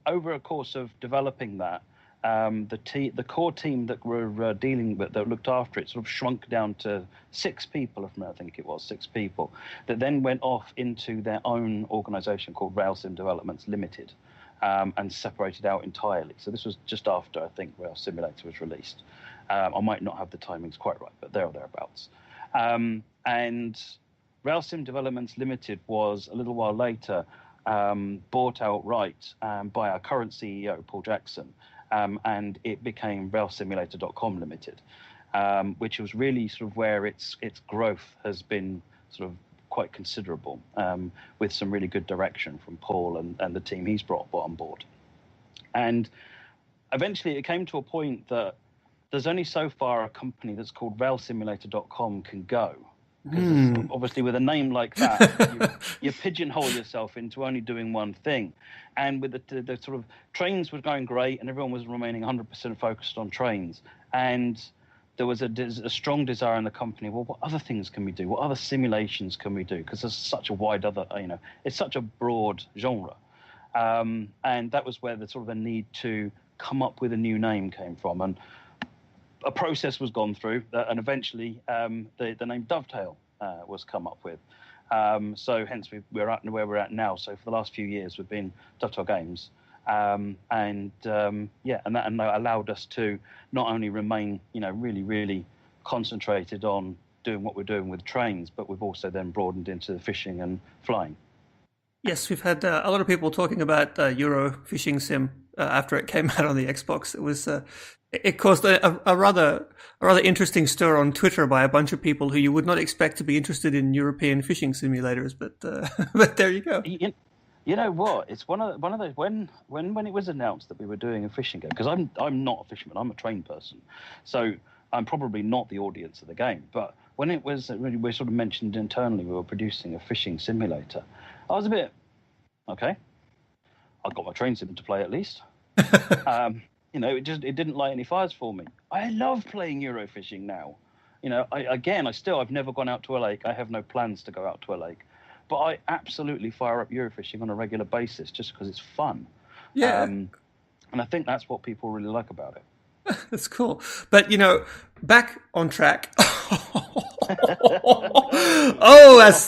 over a course of developing that, the core team that were dealing with, that looked after it, sort of shrunk down to 6 people, I think it was 6 people, that then went off into their own organisation called Rail Sim Developments Limited, and separated out entirely. So this was just after, I think, Rail Simulator was released. I might not have the timings quite right, but there or thereabouts. And Rail Sim Developments Limited was, a little while later, bought outright by our current CEO, Paul Jackson, and it became railsimulator.com Limited, which was really sort of where its growth has been sort of quite considerable, with some really good direction from Paul and the team he's brought on board. And eventually it came to a point that there's only so far a company that's called railsimulator.com can go. Because obviously with a name like that, you pigeonhole yourself into only doing one thing. And with the sort of trains were going great and everyone was remaining 100% focused on trains. And there was a strong desire in the company, well, what other things can we do? What other simulations can we do? Because there's such a wide it's such a broad genre. And that was where the sort of a need to come up with a new name came from. And a process was gone through, and eventually the name Dovetail was come up with. So hence we're at where we're at now. So for the last few years, we've been Dovetail Games, and that allowed us to not only remain, really, really concentrated on doing what we're doing with trains, but we've also then broadened into fishing and flying. Yes, we've had a lot of people talking about Euro Fishing Sim after it came out on the Xbox. It was it caused a rather interesting stir on Twitter by a bunch of people who you would not expect to be interested in European fishing simulators. But but there you go. You know what? It's one of those when it was announced that we were doing a fishing game, because I'm not a fisherman. I'm a trained person, so I'm probably not the audience of the game. But when it was we sort of mentioned internally we were producing a fishing simulator, I was a bit okay. I've got my train sim to play at least. It didn't light any fires for me. I love playing Eurofishing now. I've never gone out to a lake. I have no plans to go out to a lake, but I absolutely fire up Eurofishing on a regular basis just because it's fun. Yeah. And I think that's what people really like about it. That's cool. But, back on track. That's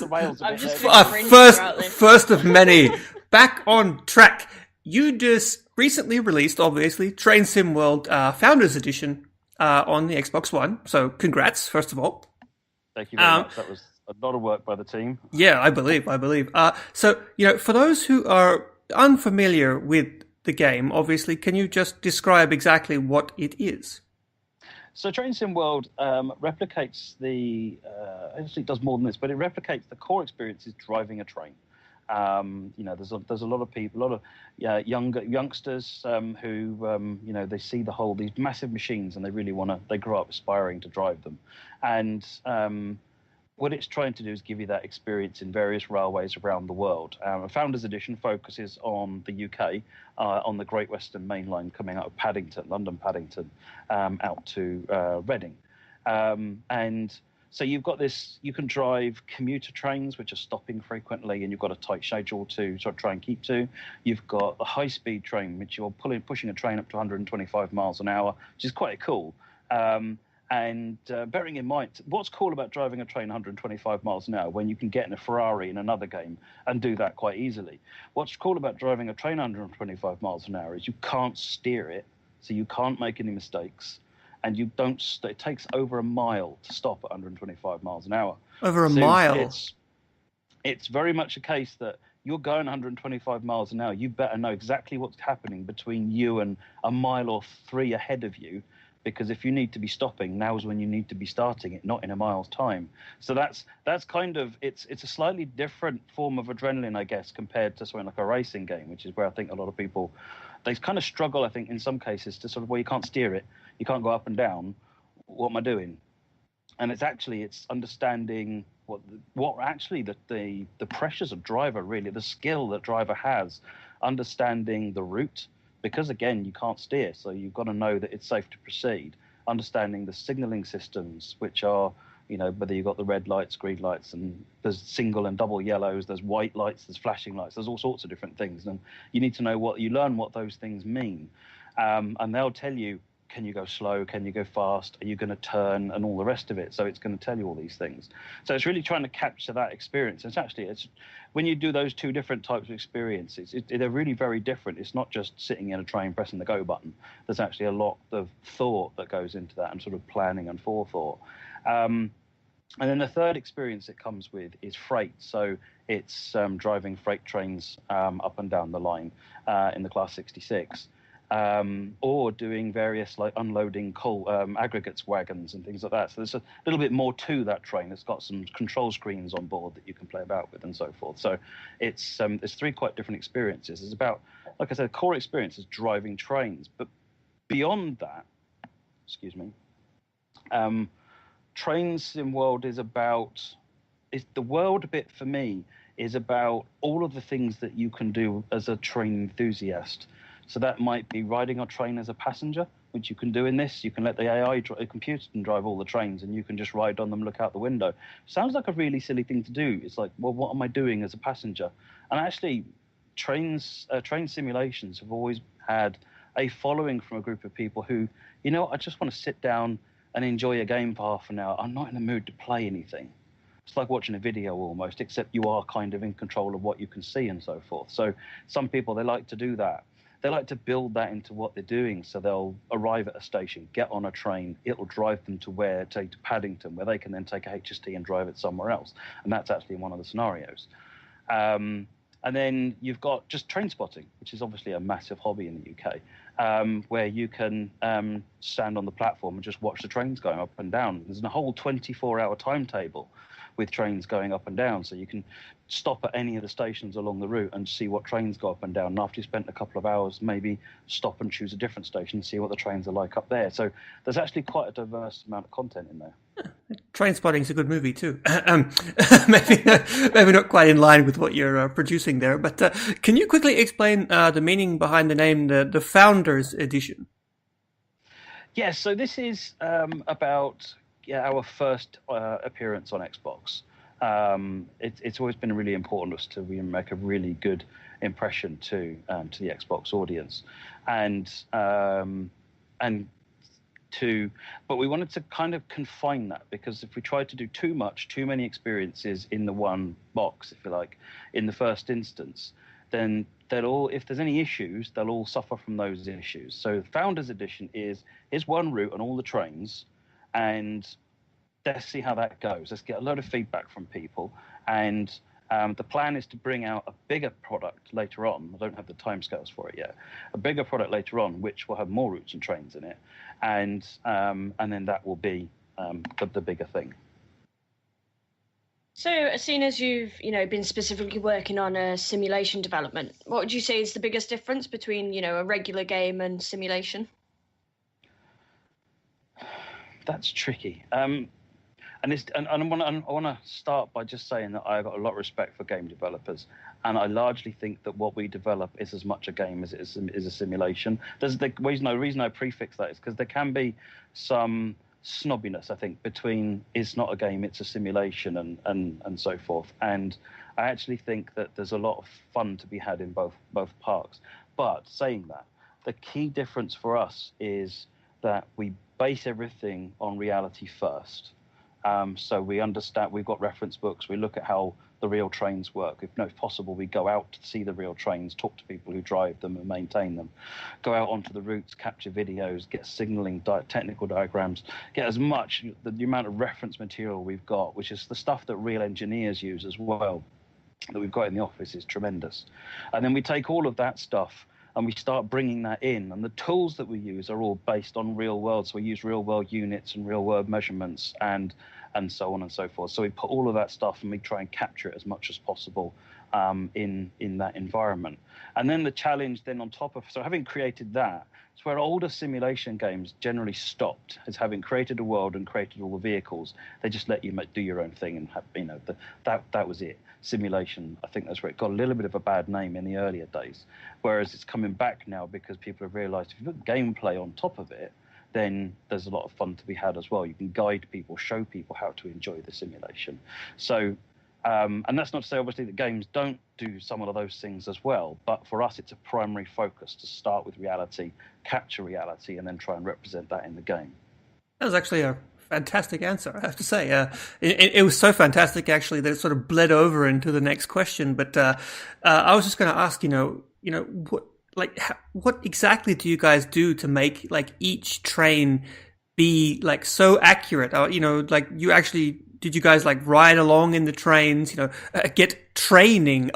I'm just first of many. Back on track. You just recently released, obviously, Train Sim World Founders Edition on the Xbox One. So congrats, first of all. Thank you very much. That was a lot of work by the team. Yeah, I believe. So, for those who are unfamiliar with the game, obviously, can you just describe exactly what it is? So Train Sim World replicates actually it does more than this, but it replicates the core experiences driving a train. There's a lot of people, a lot of youngsters who they see these massive machines and they really they grow up aspiring to drive them, and what it's trying to do is give you that experience in various railways around the world. Founders Edition focuses on the UK, on the Great Western Main Line coming out of London Paddington, out to Reading, and so you've got this, you can drive commuter trains, which are stopping frequently, and you've got a tight schedule to sort of try and keep to. You've got a high-speed train, which you're pushing a train up to 125 miles an hour, which is quite cool. And bearing in mind, what's cool about driving a train 125 miles an hour when you can get in a Ferrari in another game and do that quite easily? What's cool about driving a train 125 miles an hour is you can't steer it, so you can't make any mistakes. and you don't. It takes over a mile to stop at 125 miles an hour. Over a So mile. It's very much a case that you're going 125 miles an hour. You better know exactly what's happening between you and a mile or three ahead of you, because if you need to be stopping, now's when you need to be starting it, not in a mile's time. So that's kind of it's a slightly different form of adrenaline, I guess, compared to something like a racing game, which is where I think a lot of people they kind of struggle. I think in some cases to sort of you can't steer it, you can't go up and down. What am I doing? And it's understanding what actually the pressures of driver, really the skill that driver has, understanding the route, because again you can't steer, so you've got to know that it's safe to proceed, understanding the signaling systems, which are whether you've got the red lights, green lights, and there's single and double yellows, there's white lights, there's flashing lights, there's all sorts of different things, and you need to know learn what those things mean, and they'll tell you, can you go slow? Can you go fast? Are you going to turn? And all the rest of it. So it's going to tell you all these things. So it's really trying to capture that experience. It's when you do those two different types of experiences, they're really very different. It's not just sitting in a train pressing the go button. There's actually a lot of thought that goes into that, and sort of planning and forethought. And then the third experience it comes with is freight. So it's driving freight trains up and down the line in the Class 66. Or doing various like unloading coal aggregates wagons and things like that. So there's a little bit more to that train. It's got some control screens on board that you can play about with and so forth. So it's there's three quite different experiences. It's about, like I said, core experience is driving trains, but beyond that, Train Sim World is the world bit for me is about all of the things that you can do as a train enthusiast. So that might be riding a train as a passenger, which you can do in this. You can let the AI computer drive all the trains, and you can just ride on them, look out the window. Sounds like a really silly thing to do. It's like, well, what am I doing as a passenger? And actually, train simulations have always had a following from a group of people who, I just want to sit down and enjoy a game for half an hour. I'm not in the mood to play anything. It's like watching a video almost, except you are kind of in control of what you can see and so forth. So some people, they like to do that. They like to build that into what they're doing. So they'll arrive at a station, get on a train, it'll drive them to Paddington, where they can then take a HST and drive it somewhere else. And that's actually one of the scenarios. And then you've got just train spotting, which is obviously a massive hobby in the UK, where you can stand on the platform and just watch the trains going up and down. There's a whole 24-hour timetable with trains going up and down, so you can stop at any of the stations along the route and see what trains go up and down, and after you've spent a couple of hours, maybe stop and choose a different station and see what the trains are like up there. So there's actually quite a diverse amount of content in there. Trainspotting is a good movie too. maybe not quite in line with what you're producing there, but can you quickly explain the meaning behind the name, the Founders Edition? Yes, so this is about our first appearance on Xbox. It's always been really important to us to make a really good impression to the Xbox audience, but we wanted to kind of confine that, because if we tried to do too many experiences in the one box, if you like, in the first instance, then if there's any issues, they'll all suffer from those issues. So Founders Edition is one route on all the trains, and let's see how that goes. Let's get a lot of feedback from people, and the plan is to bring out a bigger product later on. I don't have the timescales for it yet. A bigger product later on, which will have more routes and trains in it, and then that will be the bigger thing. So, as soon as you've been specifically working on simulation development, what would you say is the biggest difference between a regular game and simulation? That's tricky. And I want to start by just saying that I've got a lot of respect for game developers, and I largely think that what we develop is as much a game as it is a simulation. There's the reason I prefix that is because there can be some snobbiness, I think, between it's not a game, it's a simulation, and so forth. And I actually think that there's a lot of fun to be had in both parts. But saying that, the key difference for us is that we base everything on reality first. So we understand, we've got reference books, we look at how the real trains work. If possible, we go out to see the real trains, talk to people who drive them and maintain them, go out onto the routes, capture videos, get signaling, technical diagrams, get as much, the amount of reference material we've got, which is the stuff that real engineers use as well, that we've got in the office, is tremendous. And then we take all of that stuff and we start bringing that in. And the tools that we use are all based on real world. So we use real world units and real world measurements and so on and so forth. So we put all of that stuff and we try and capture it as much as possible in that environment. And then the challenge then on top of, so having created that, it's where older simulation games generally stopped, is having created a world and created all the vehicles. They just let you do your own thing and have, that was it. Simulation, I think that's where it got a little bit of a bad name in the earlier days. Whereas it's coming back now because people have realized if you put gameplay on top of it, then there's a lot of fun to be had as well. You can guide people, show people how to enjoy the simulation. So, and that's not to say, obviously, that games don't do some of those things as well. But for us, it's a primary focus to start with reality, capture reality, and then try and represent that in the game. That was actually a fantastic answer, I have to say. It was so fantastic, actually, that it sort of bled over into the next question. But I was just going to ask, what exactly do you guys do to make like each train be like so accurate? Did you guys like ride along in the trains, get training,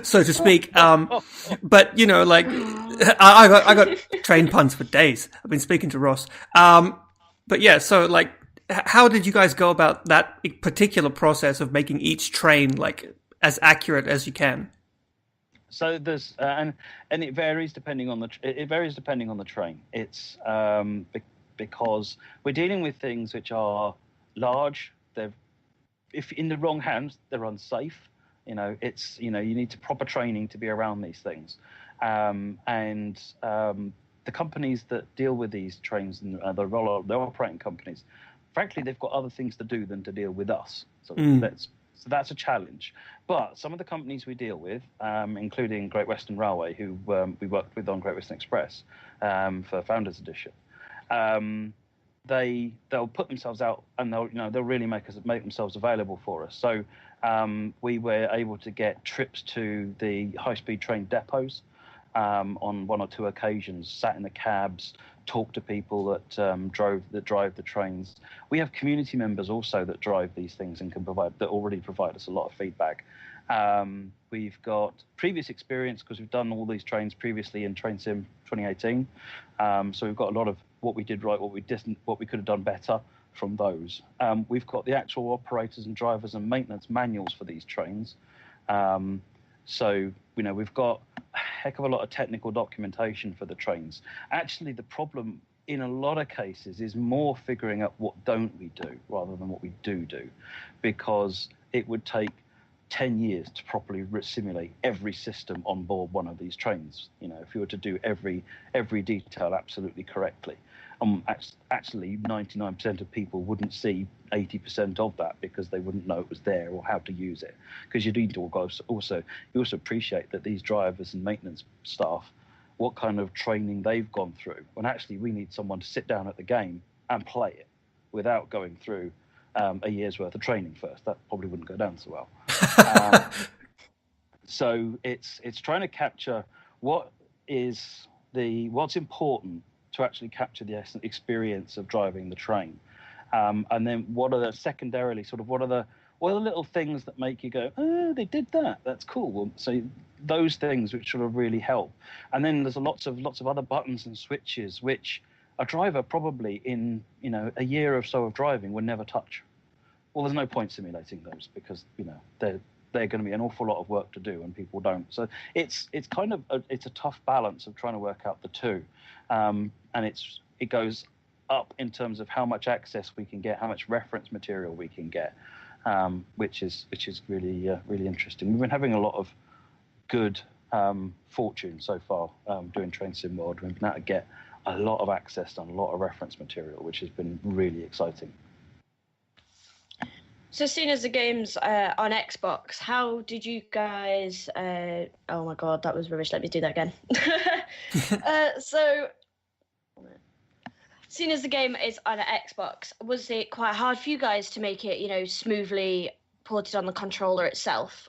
so to speak? But I got train puns for days. I've been speaking to Ross. But yeah, so like, how did you guys go about that particular process of making each train like as accurate as you can? So there's and it varies depending on the train. It's because we're dealing with things which are large. If in the wrong hands, they're unsafe. You need proper training to be around these things. The companies that deal with these trains and the operating companies, frankly, they've got other things to do than to deal with us. So that's a challenge. But some of the companies we deal with, including Great Western Railway, who we worked with on Great Western Express for Founders Edition, they'll put themselves out and they'll really make themselves available for us. So we were able to get trips to the high-speed train depots on one or two occasions, sat in the cabs, talk to people that drive the trains. We have community members also that drive these things and already provide us a lot of feedback. We've got previous experience because we've done all these trains previously in Train Sim 2018. So we've got a lot of what we did right, what we could have done better from those. We've got the actual operators and drivers and maintenance manuals for these trains. So we've got a heck of a lot of technical documentation for the trains. Actually, the problem in a lot of cases is more figuring out what don't we do rather than what we do, because it would take 10 years to properly simulate every system on board one of these trains. If you were to do every detail absolutely correctly. Actually, 99% of people wouldn't see 80% of that because they wouldn't know it was there or how to use it. Because you need to also appreciate that these drivers and maintenance staff, what kind of training they've gone through. When actually we need someone to sit down at the game and play it without going through a year's worth of training first. That probably wouldn't go down so well. So it's trying to capture what's important to actually capture the experience of driving the train, and then what are the little things that make you go, oh, they did that, that's cool. Well, so those things which sort of really help. And then there's lots of other buttons and switches which a driver probably in a year or so of driving would never touch. Well, there's no point simulating those because they're going to be an awful lot of work to do and people don't. So it's kind of it's a tough balance of trying to work out the two, and it goes up in terms of how much access we can get, how much reference material we can get, which is really really interesting. We've been having a lot of good fortune so far doing Train Sim World. We've been able to get a lot of access and a lot of reference material, which has been really exciting. So seeing as the game's on Xbox, how did you guys... oh my god, that was rubbish. Let me do that again. So seeing as the game is on Xbox, was it quite hard for you guys to make it, smoothly ported on the controller itself?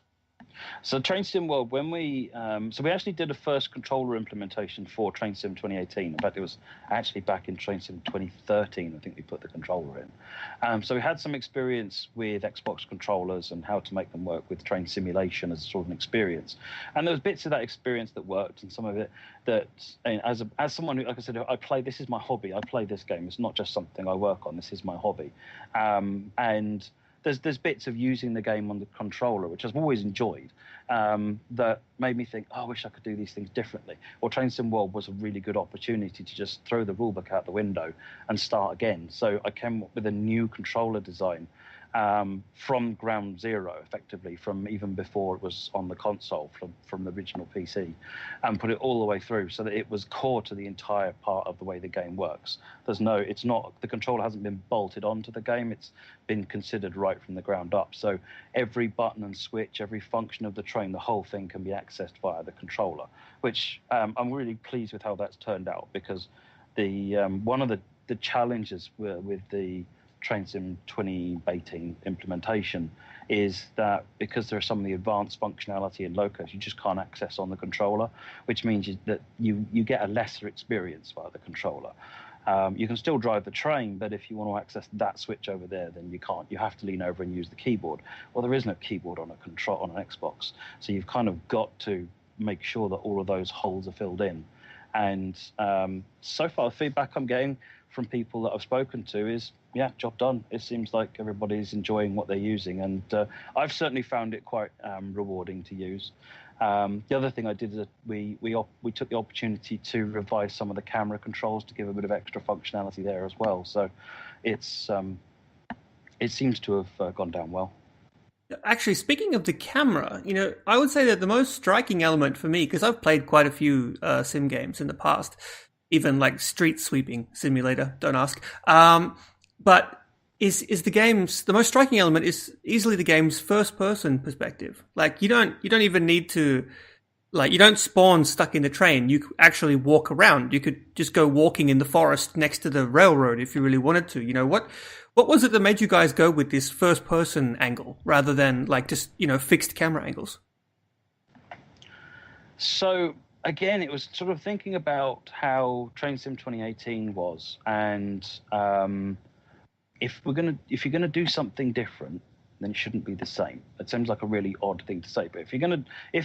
So Train Sim World, when we actually did a first controller implementation for Train Sim 2018. In fact, it was actually back in Train Sim 2013. I think we put the controller in. So we had some experience with Xbox controllers and how to make them work with train simulation as sort of an experience. And there was bits of that experience that worked, and some of it that, as someone who, like I said, I play. This is my hobby. I play this game. It's not just something I work on. This is my hobby, and there's bits of using the game on the controller, which I've always enjoyed, that made me think, oh, I wish I could do these things differently. Well, Train Sim World was a really good opportunity to just throw the rulebook out the window and start again. So I came up with a new controller design from ground zero, effectively, from even before it was on the console, from the original PC, and put it all the way through so that it was core to the entire part of the way the game works. The controller hasn't been bolted onto the game, it's been considered right from the ground up. So every button and switch, every function of the train, the whole thing can be accessed via the controller, which I'm really pleased with how that's turned out, because one of the challenges with the Train Sim 2018 implementation is that because there are some of the advanced functionality in locos you just can't access on the controller, which means that you get a lesser experience via the controller. You can still drive the train, but if you want to access that switch over there, then you can't. You have to lean over and use the keyboard. Well, there is no keyboard on an Xbox, so you've kind of got to make sure that all of those holes are filled in. And so far, the feedback I'm getting from people that I've spoken to is, yeah, job done. It seems like everybody's enjoying what they're using, and I've certainly found it quite rewarding to use. The other thing I did is that we took the opportunity to revise some of the camera controls to give a bit of extra functionality there as well. So it seems to have gone down well. Actually, speaking of the camera, I would say that the most striking element for me, because I've played quite a few sim games in the past, even like Street Sweeping Simulator, don't ask. But is the most striking element is easily the game's first person perspective. Like you don't even need to, like, you don't spawn stuck in the train. You actually walk around. You could just go walking in the forest next to the railroad if you really wanted to. What was it that made you guys go with this first person angle rather than like just, fixed camera angles? So again, it was sort of thinking about how Train Sim 2018 was, and if you're gonna do something different, then it shouldn't be the same. It seems like a really odd thing to say, but if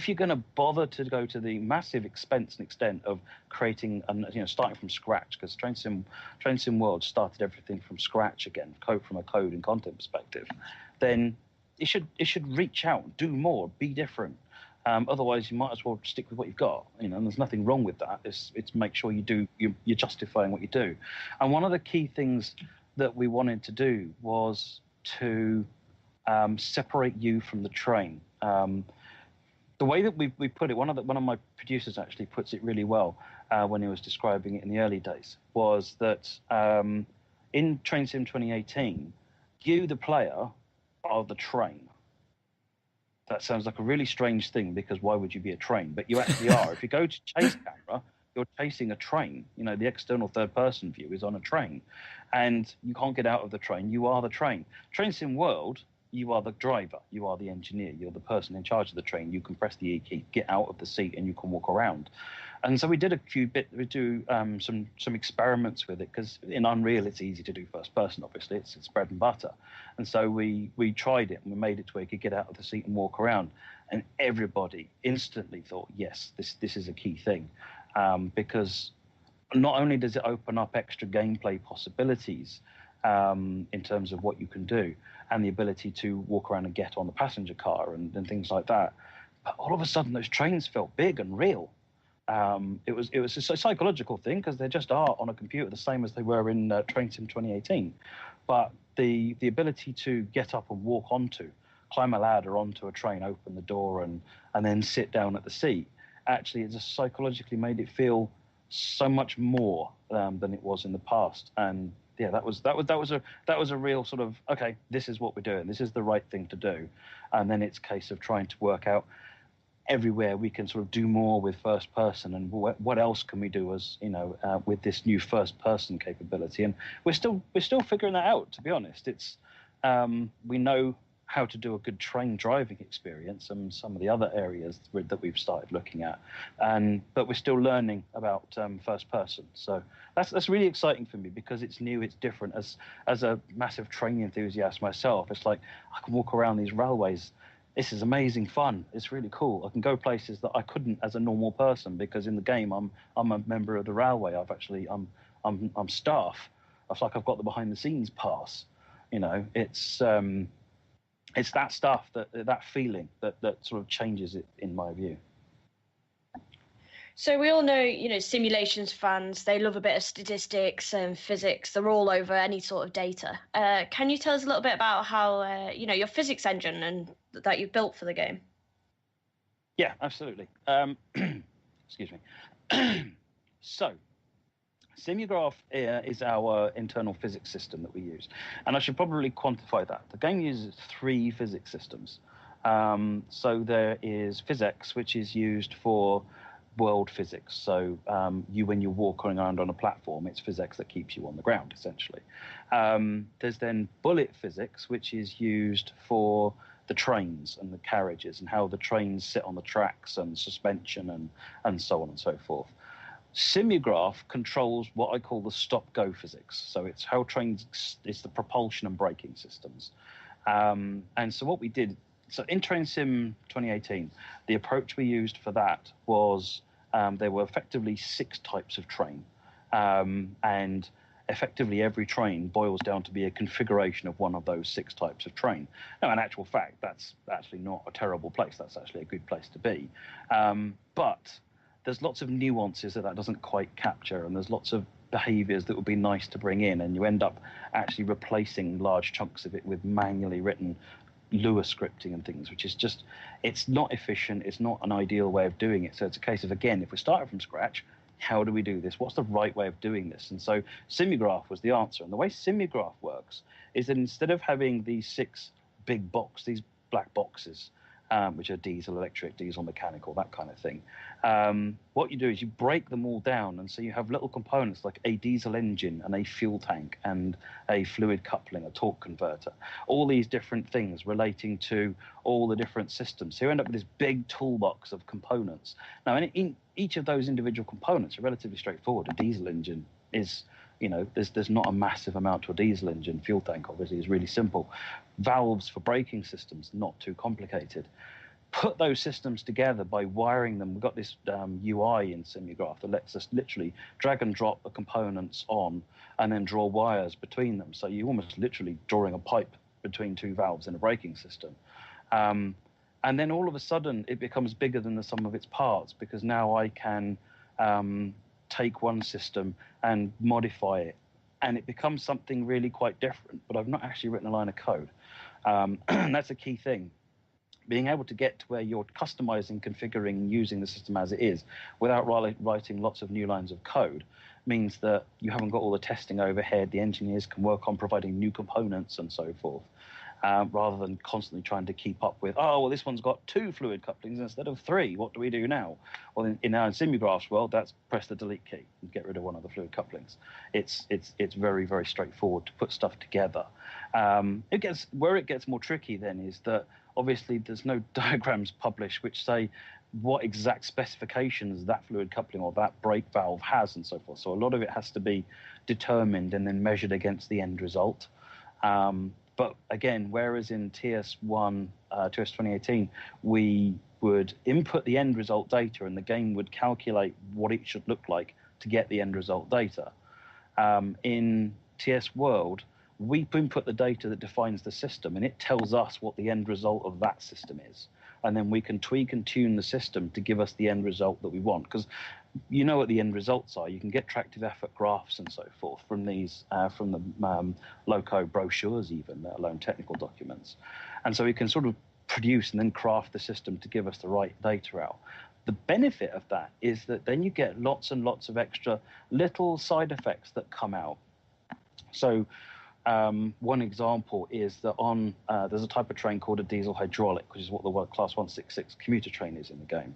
you're gonna bother to go to the massive expense and extent of creating starting from scratch, because Train Sim World started everything from scratch again, from a code and content perspective, then it should reach out, do more, be different. Otherwise, you might as well stick with what you've got. And there's nothing wrong with that. It's make sure you're justifying what you do. And one of the key things that we wanted to do was to separate you from the train. The way that we put it, one of my producers actually puts it really well when he was describing it in the early days, was that in Train Sim 2018, you, the player, are the train. That sounds like a really strange thing, because why would you be a train? But you actually are. If you go to chase camera, you're chasing a train. The external third-person view is on a train, and you can't get out of the train. You are the train. Train Sim World, you are the driver. You are the engineer. You're the person in charge of the train. You can press the E key, get out of the seat, and you can walk around. And so we did some experiments with it, because in Unreal it's easy to do first person. Obviously, it's bread and butter. And so we tried it, and we made it to where you could get out of the seat and walk around. And everybody instantly thought, yes, this is a key thing, because not only does it open up extra gameplay possibilities in terms of what you can do, and the ability to walk around and get on the passenger car and things like that, but all of a sudden those trains felt big and real. It was a psychological thing, because they just are on a computer the same as they were in Train Sim 2018. But the ability to get up and climb a ladder onto a train, open the door, and then sit down at the seat, actually it just psychologically made it feel so much more than it was in the past. And yeah, that was a real sort of, okay, this is what we're doing. This is the right thing to do. And then it's a case of trying to work out everywhere we can sort of do more with first person, and what else can we do as with this new first person capability. And we're still figuring that out, to be honest. It's we know how to do a good train driving experience and some of the other areas that we've started looking at, but we're still learning about first person. So that's really exciting for me because it's new, it's different. As a massive train enthusiast myself, it's like I can walk around these railways. This is amazing fun. It's really cool. I can go places that I couldn't as a normal person because in the game I'm a member of the railway. I'm staff. It's like I've got the behind the scenes pass. It's that stuff, that feeling that sort of changes it in my view. So we all know, simulations fans, they love a bit of statistics and physics. They're all over any sort of data. Can you tell us a little bit about how, your physics engine and that you've built for the game? Yeah, absolutely. Excuse me. So, Simugraph is our internal physics system that we use. And I should probably quantify that. The game uses 3 physics systems. So there is PhysX, which is used for world physics. So when you're walking around on a platform, it's PhysX that keeps you on the ground, essentially. There's then bullet physics, which is used for the trains and the carriages and how the trains sit on the tracks and suspension and so on and so forth. Simugraph controls what I call the stop-go physics. So it's how trains, it's the propulsion and braking systems. And so what we did, so in Train Sim 2018, the approach we used for that was there were effectively 6 types of train. And effectively every train boils down to be a configuration of one of those 6 types of train. Now, in actual fact, that's actually not a terrible place. That's actually a good place to be. But there's lots of nuances that doesn't quite capture, and there's lots of behaviors that would be nice to bring in, and you end up actually replacing large chunks of it with manually written Lua scripting and things, which is just, it's not efficient, it's not an ideal way of doing it. So it's a case of, again, if we're starting from scratch, how do we do this? What's the right way of doing this? And so Simugraph was the answer. And the way Simugraph works is that instead of having these 6 big these black boxes, which are diesel, electric, diesel, mechanical, that kind of thing. What you do is you break them all down, and so you have little components like a diesel engine and a fuel tank and a fluid coupling, a torque converter, all these different things relating to all the different systems. So you end up with this big toolbox of components. Now, in each of those individual components are relatively straightforward. A diesel engine is, there's not a massive amount to a diesel engine. Fuel tank, obviously, is really simple. Valves for braking systems, not too complicated. Put those systems together by wiring them. We've got this UI in Simugraph that lets us literally drag and drop the components on and then draw wires between them. So you're almost literally drawing a pipe between 2 valves in a braking system. And then all of a sudden, it becomes bigger than the sum of its parts, because now I can take one system and modify it, and it becomes something really quite different, but I've not actually written a line of code. And that's a key thing. Being able to get to where you're customizing, configuring, using the system as it is without writing lots of new lines of code means that you haven't got all the testing overhead. The engineers can work on providing new components and so forth, rather than constantly trying to keep up with, this one's got 2 fluid couplings instead of 3. What do we do now? Well, in Simugraph's world, that's press the delete key and get rid of one of the fluid couplings. It's very, very straightforward to put stuff together. Where it gets more tricky then is that obviously there's no diagrams published which say what exact specifications that fluid coupling or that brake valve has and so forth. So a lot of it has to be determined and then measured against the end result. But again, whereas in TS1, TS 2018, we would input the end result data and the game would calculate what it should look like to get the end result data. In TS World, we input the data that defines the system, and it tells us what the end result of that system is. And then we can tweak and tune the system to give us the end result that we want. Because you know what the end results are. You can get tractive effort graphs and so forth from these, from the loco brochures even, let alone technical documents. And so we can sort of produce and then craft the system to give us the right data out. The benefit of that is that then you get lots and lots of extra little side effects that come out. So one example is that there's a type of train called a diesel hydraulic, which is what the Class 166 commuter train is in the game.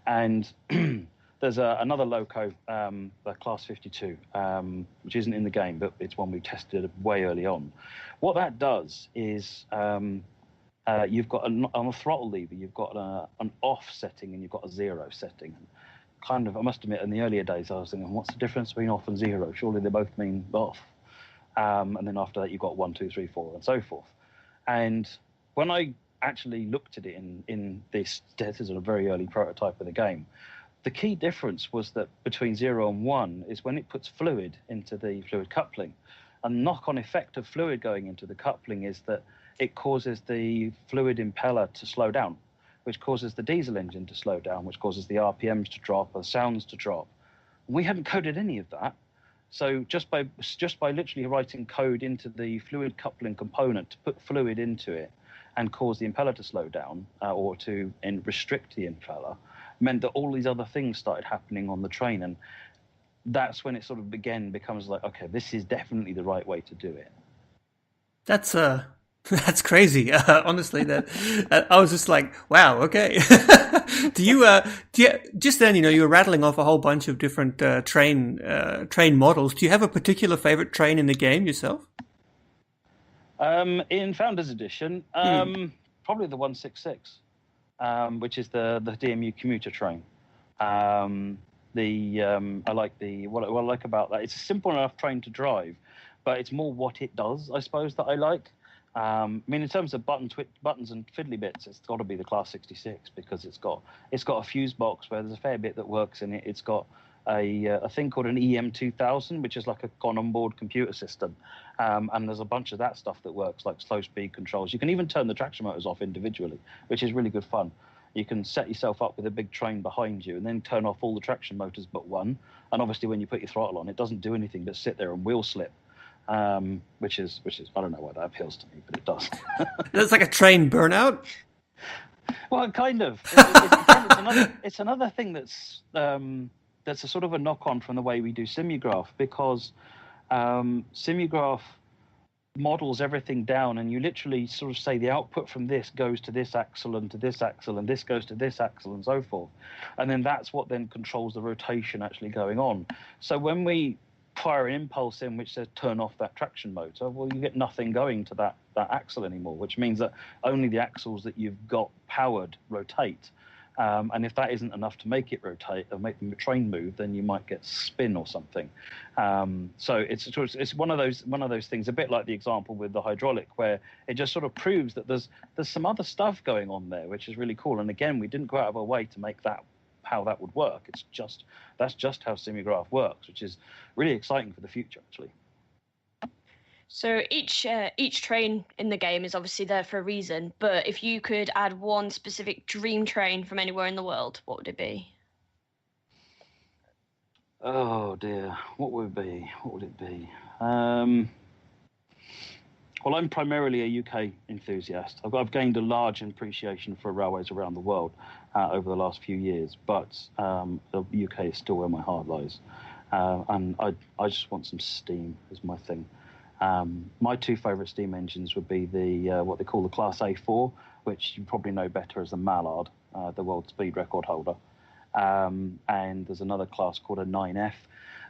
And there's another loco, the Class 52, which isn't in the game, but it's one we tested way early on. What that does is you've got on the throttle lever, you've got an off setting and you've got a 0 setting. Kind of, I must admit, in the earlier days, I was thinking, what's the difference between off and 0? Surely they both mean off. And then after that, you've got 1, 2, 3, 4, and so forth. And when I actually looked at it in this is a very early prototype of the game, the key difference was that between 0 and 1 is when it puts fluid into the fluid coupling. A knock-on effect of fluid going into the coupling is that it causes the fluid impeller to slow down, which causes the diesel engine to slow down, which causes the RPMs to drop, or the sounds to drop. We hadn't coded any of that. So just by literally writing code into the fluid coupling component to put fluid into it and cause the impeller to slow down or to restrict the impeller, meant that all these other things started happening on the train. And that's when it sort of becomes like, okay, this is definitely the right way to do it. That's crazy. Honestly, that I was just like, wow, okay. Do you just then, you were rattling off a whole bunch of different train models. Do you have a particular favorite train in the game yourself? In Founders Edition, probably the 166, which is the DMU commuter train. I like what I like about that. It's a simple enough train to drive, but it's more what it does, I suppose, that I like. I mean, in terms of buttons and fiddly bits, it's got to be the Class 66 because it's got a fuse box where there's a fair bit that works in it. It's got a thing called an EM2000, which is like a onboard computer system, and there's a bunch of that stuff that works, like slow speed controls. You can even turn the traction motors off individually, which is really good fun. You can set yourself up with a big train behind you and then turn off all the traction motors but one. And obviously, when you put your throttle on, it doesn't do anything but sit there and wheel slip. Which is I don't know why that appeals to me, but it does. That's like a train burnout. Well, kind of. It's another thing that's a sort of a knock-on from the way we do Simulgraph, because Simulgraph models everything down, and you literally sort of say the output from this goes to this axle and to this axle, and this goes to this axle, and so forth. And then that's what then controls the rotation actually going on. So when we fire an impulse in which says turn off that traction motor, well, you get nothing going to that axle anymore, which means that only the axles that you've got powered rotate. And if that isn't enough to make it rotate or make the train move, then you might get spin or something. So it's one of those things, a bit like the example with the hydraulic, where it just sort of proves that there's some other stuff going on there, which is really cool. And again, we didn't go out of our way to make that how that would work. That's just how Simulgraph works, which is really exciting for the future, actually. So each train in the game is obviously there for a reason, but if you could add one specific dream train from anywhere in the world, what would it be? Oh dear, what would it be? Well, I'm primarily a UK enthusiast. I've gained a large appreciation for railways around the world over the last few years, but the UK is still where my heart lies. And I just want some steam is my thing. My two favourite steam engines would be the what they call the Class A4, which you probably know better as the Mallard, the world speed record holder. And there's another class called a 9F,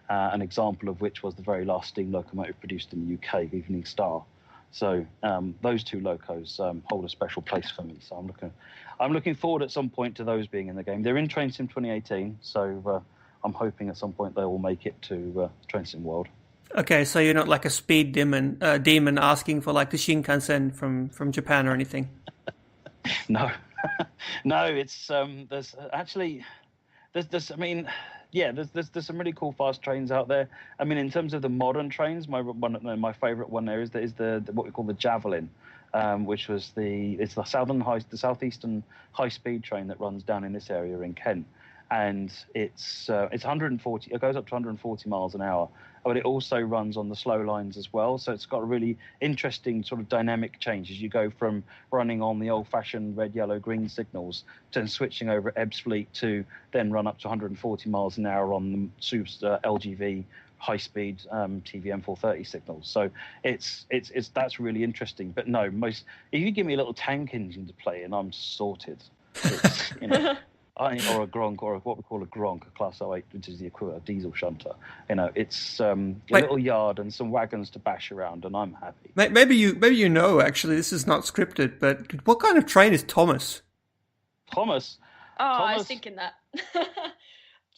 an example of which was the very last steam locomotive produced in the UK, Evening Star. So those two locos hold a special place for me. So I'm looking forward at some point to those being in the game. They're in Train Sim 2018, so I'm hoping at some point they will make it to Train Sim World. Okay, so you're not like a speed demon asking for like the Shinkansen from Japan or anything. No, no. It's there's actually there's I mean. Yeah, there's some really cool fast trains out there. I mean, in terms of the modern trains, my favourite one there is the what we call the Javelin, which was the southeastern high speed train that runs down in this area in Kent, and it's 140. It goes up to 140 miles an hour, but it also runs on the slow lines as well. So it's got a really interesting sort of dynamic change as you go from running on the old-fashioned red, yellow, green signals to switching over at Ebbsfleet to then run up to 140 miles an hour on the Sube's LGV high-speed TVM 430 signals. So that's really interesting. But no, if you give me a little tank engine to play in, I'm sorted. or a Gronk, or what we call a Gronk, a Class 08, which is the equivalent of diesel shunter. It's a little yard and some wagons to bash around, and I'm happy. Maybe you know. Actually, this is not scripted, but what kind of train is Thomas? Thomas. I was thinking that.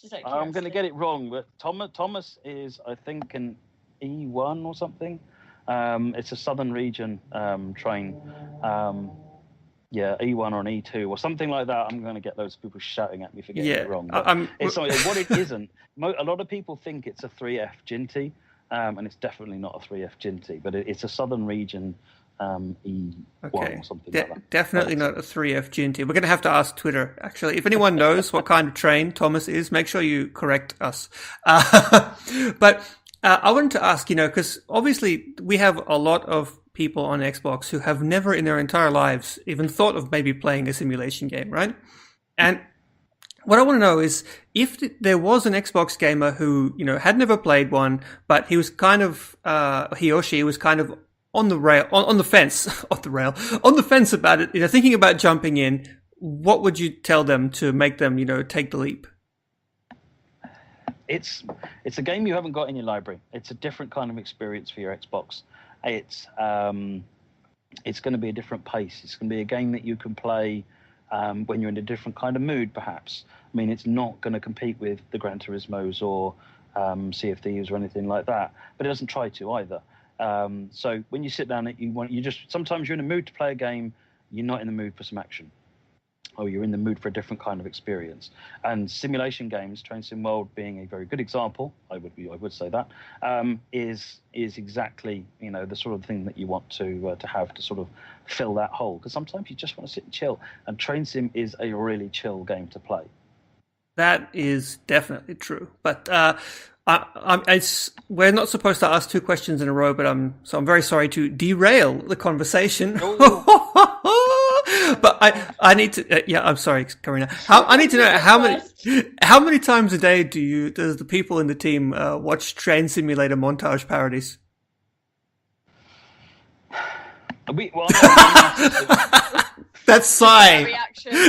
Just I'm going to get it wrong, but Thomas is, I think, an E1 or something. It's a southern region train. E1 or an E2 or something like that. I'm going to get loads of people shouting at me for getting it wrong. It's what it isn't. A lot of people think it's a 3F Ginty, and it's definitely not a 3F Ginty, but it's a southern region E1 or something like that. Definitely not a 3F Ginty. We're going to have to ask Twitter, actually. If anyone knows what kind of train Thomas is, make sure you correct us. But I wanted to ask, because obviously we have a lot of people on Xbox who have never in their entire lives even thought of maybe playing a simulation game, right? And what I want to know is if there was an Xbox gamer who, had never played one, but he was kind of, he or she was kind of on the rail, on the fence, on the fence about it, thinking about jumping in, what would you tell them to make them, take the leap? It's a game you haven't got in your library. It's a different kind of experience for your Xbox. It's going to be a different pace. It's going to be a game that you can play when you're in a different kind of mood, perhaps. I mean, it's not going to compete with the Gran Turismos or Sea of Thieves or anything like that, but it doesn't try to either. So when you sit down, sometimes you're in a mood to play a game, you're not in the mood for some action. Or you're in the mood for a different kind of experience. And simulation games, Train Sim World being a very good example, I would say that, is exactly the sort of thing that you want to have to sort of fill that hole. Because sometimes you just want to sit and chill, and Train Sim is a really chill game to play. That is definitely true, but we're not supposed to ask two questions in a row. But I'm very sorry to derail the conversation. But I need to. I'm sorry, Carina. I need to know how many times a day does the people in the team watch Train Simulator montage parodies? That's sigh.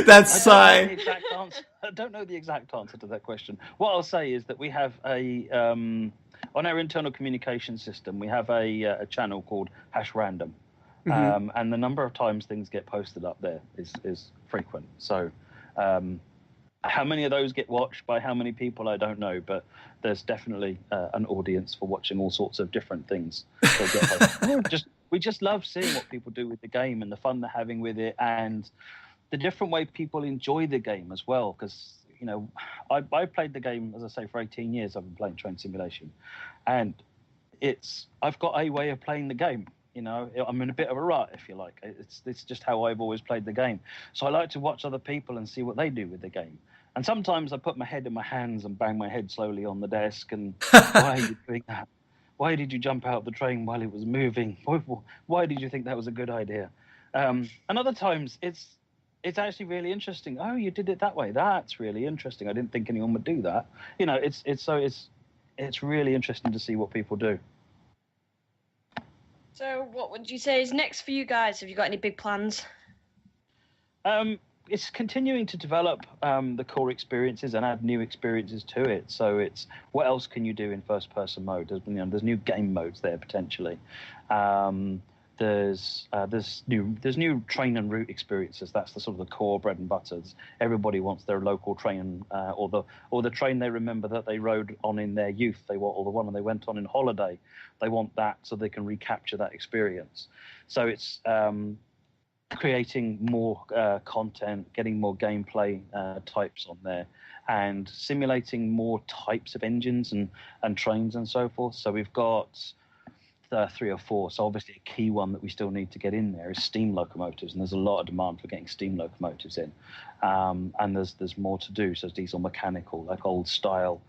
That's sigh. I don't know the exact answer to that question. What I'll say is that we have on our internal communication system, we have a channel called #random. Mm-hmm. And the number of times things get posted up there is frequent. So how many of those get watched by how many people, I don't know. But there's definitely an audience for watching all sorts of different things. We just love seeing what people do with the game and the fun they're having with it and the different way people enjoy the game as well. Because, I played the game, as I say, for 18 years. I've been playing Train Simulation. And I've got a way of playing the game. I'm in a bit of a rut, if you like. It's just how I've always played the game. So I like to watch other people and see what they do with the game. And sometimes I put my head in my hands and bang my head slowly on the desk. And why are you doing that? Why did you jump out of the train while it was moving? Why did you think that was a good idea? And other times it's actually really interesting. Oh, you did it that way. That's really interesting. I didn't think anyone would do that. It's really interesting to see what people do. So what would you say is next for you guys? Have you got any big plans? It's continuing to develop the core experiences and add new experiences to it. So it's what else can you do in first-person mode? There's new game modes there potentially. There's new train and route experiences. That's the sort of the core bread and butter. Everybody wants their local train or the train they remember that they rode on in their youth. Or the one they went on in holiday. They want that so they can recapture that experience. So it's creating more content, getting more gameplay types on there, and simulating more types of engines and trains and so forth. So we've got 3 or 4. So obviously a key one that we still need to get in there is steam locomotives, and there's a lot of demand for getting steam locomotives in. And there's more to do. So it's diesel mechanical, like old style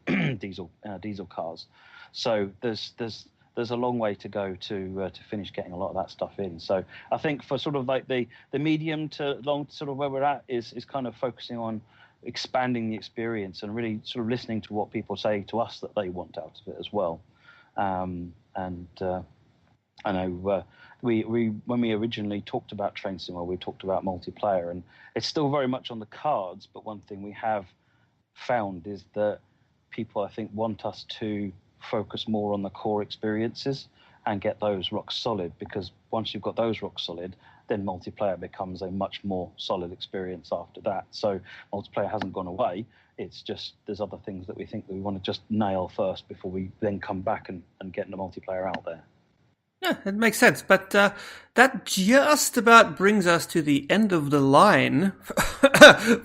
diesel cars. So there's a long way to go to finish getting a lot of that stuff in. So I think for sort of like the medium to long, sort of where we're at is kind of focusing on expanding the experience and really sort of listening to what people say to us that they want out of it as well. And I know we when we originally talked about Train Sim, we talked about multiplayer, and it's still very much on the cards. But one thing we have found is that people, I think, want us to focus more on the core experiences and get those rock solid, because once you've got those rock solid, then multiplayer becomes a much more solid experience after that. So multiplayer hasn't gone away. It's just there's other things that we think that we want to just nail first before we then come back and get the multiplayer out there. Yeah, it makes sense. But that just about brings us to the end of the line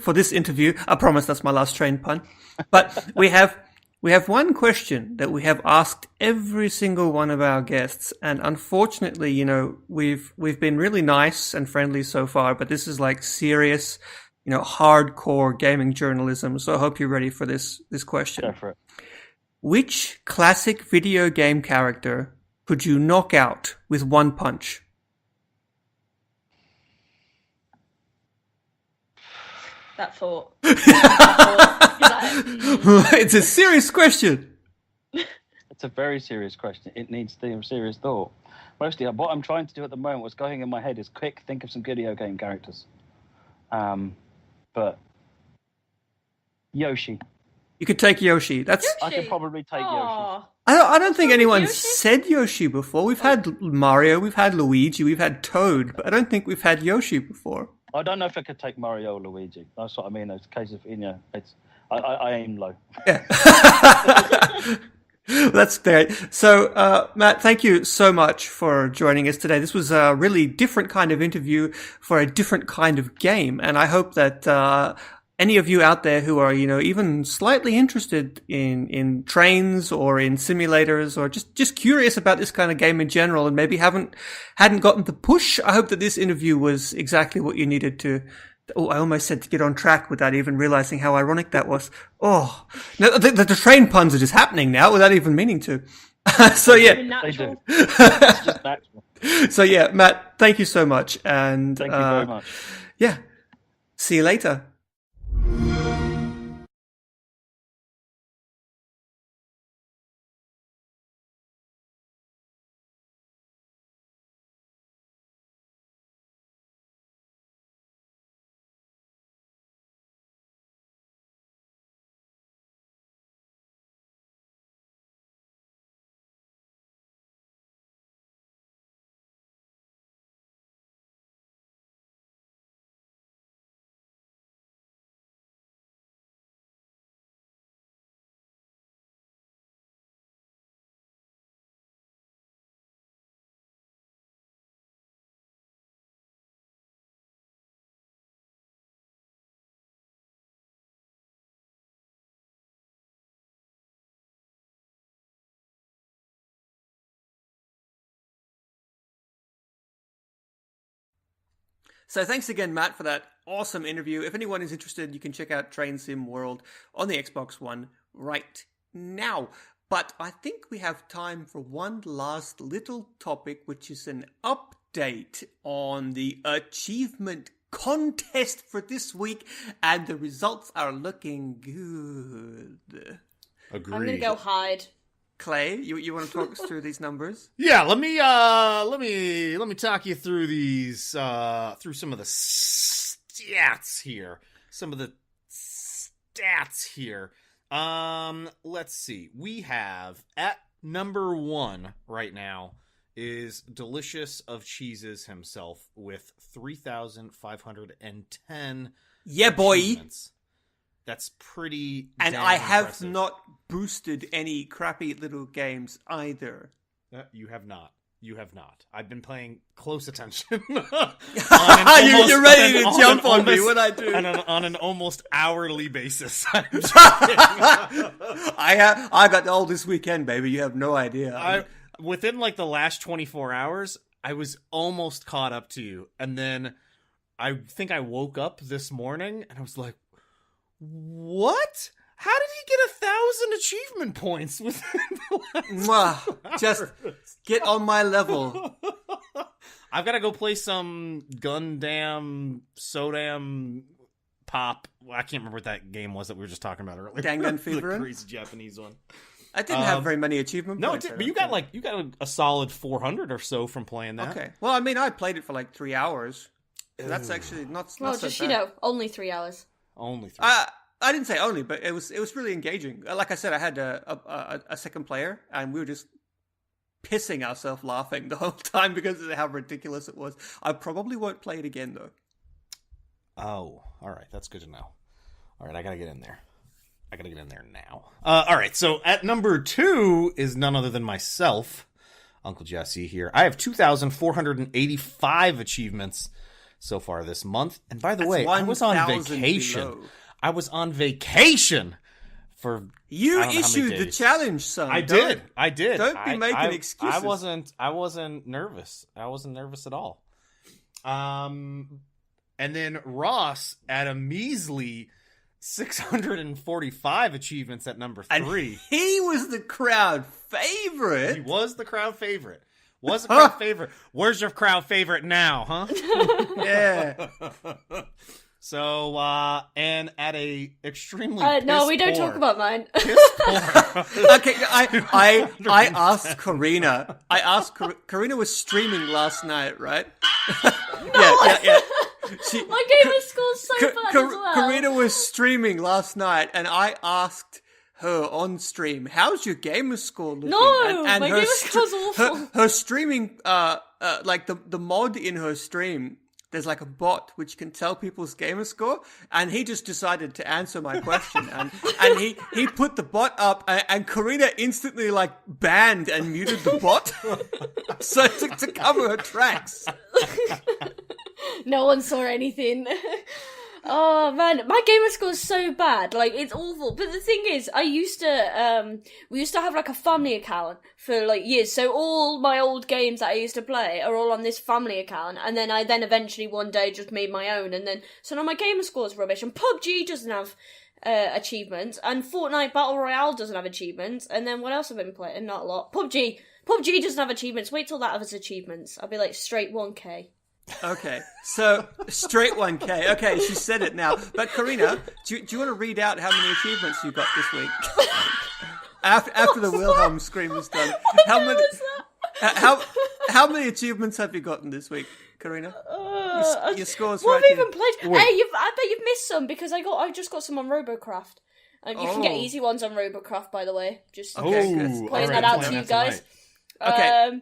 for this interview. I promise that's my last train pun. But we have one question that we have asked every single one of our guests, and unfortunately, you know, we've been really nice and friendly so far, but this is like serious, you know, hardcore gaming journalism. So I hope you're ready for this question. Go for it. Which classic video game character could you knock out with one punch? That thought. It's a serious question. It's a very serious question. It needs serious thought. Mostly, what I'm trying to do at the moment, what's going in my head is quick, think of some video game characters. But Yoshi. You could take Yoshi. That's. I could probably take Yoshi. I don't think anyone Yoshi? said Yoshi before. We've had Mario, we've had Luigi, we've had Toad, but I don't think we've had Yoshi before. I don't know if I could take Mario or Luigi. That's what I mean. It's a case of, you know, I aim low. Yeah. That's great. So, Matt, thank you so much for joining us today. This was a really different kind of interview for a different kind of game. And I hope that any of you out there who are, you know, even slightly interested in trains or in simulators or just curious about this kind of game in general and maybe hadn't gotten the push, I hope that this interview was exactly what you needed to. Oh, I almost said to get on track without even realizing how ironic that was. Oh, no, the train puns are just happening now without even meaning to. So yeah, They do. It's just natural. so yeah, Matt, thank you so much, and Thank you very much. Yeah, see you later. So thanks again, Matt, for that awesome interview. If anyone is interested, you can check out Train Sim World on the Xbox One right now. But I think we have time for one last little topic, which is an update on the achievement contest for this week, and the results are looking good. Agreed. I'm gonna go hide. Clay, you want to talk us through these numbers? Yeah, let me talk you through these through some of the stats here. Let's see. We have at number 1 right now is Delicious of Cheeses himself with 3,510 Yeah, boy. achievements. That's pretty And damn I have impressive. not boosted any crappy little games either. You have not. I've been paying close attention. You're ready to jump on me. What I do? On an almost hourly basis. I got all this weekend, baby. You have no idea. Within like the last 24 hours, I was almost caught up to you. And then I think I woke up this morning and I was like, what? How did he get 1,000 achievement points within the last Just get on my level. I've got to go play some Gundam Sodam Pop. Well, I can't remember what that game was that we were just talking about earlier. Dangan The Feverin? crazy Japanese one. I didn't have very many achievement No, points. but you got a solid 400 or so from playing that. Okay. Well, I mean, I played it for like 3 hours. That's actually not Well, so just bad. only 3 hours. Only 3. I didn't say only, but it was really engaging. Like I said, I had a second player, and we were just pissing ourselves laughing the whole time because of how ridiculous it was. I probably won't play it again though. Oh, all right. That's good to know. All right, I gotta get in there. I gotta get in there now. All right, so at number 2 is none other than myself, Uncle Jesse here. I have 2,485 achievements so far this month. And by the way, I was on 1,000 vacation. below. I was on vacation for You I don't know how many issued the days. challenge, son. I did. I did. Don't be making excuses. I wasn't nervous. I wasn't nervous at all. And then Ross at a measly 645 achievements at number 3. And he was the crowd favorite. He was the crowd favorite. Was the crowd favorite. Where's your crowd favorite now, huh? Yeah. So, and at a extremely No, we don't piss-poor- talk about mine. Okay, I asked Carina. Carina was streaming last night, right? Yeah. My gamer score's so bad as well. Carina was streaming last night, and I asked her on stream, "How's your gamer score looking?" No, and my her gamer score's awful. Her streaming, like the mod in her stream. There's like a bot which can tell people's gamer score, and he just decided to answer my question, and he put the bot up, and Carina instantly like banned and muted the bot, so to cover her tracks. No one saw anything. Oh man, my gamer score's so bad, like it's awful. But the thing is, we used to have like a family account for like years. So all my old games that I used to play are all on this family account, and then I eventually one day just made my own, and then so now my gamer score's rubbish. And PUBG doesn't have achievements, and Fortnite Battle Royale doesn't have achievements, and then what else have I been playing? Not a lot. PUBG doesn't have achievements. Wait till that has achievements. I'll be like straight 1K. Okay, so straight 1K. Okay, she said it now. But Carina, do you want to read out how many achievements you got this week? After the Wilhelm scream is done, how many achievements have you gotten this week, Carina? Your score's What right have I here. even played? Hey, I bet you've missed some because I just got some on Robocraft. You can get easy ones on Robocraft, by the way. Just Okay, good. pointing that out to you guys. Okay.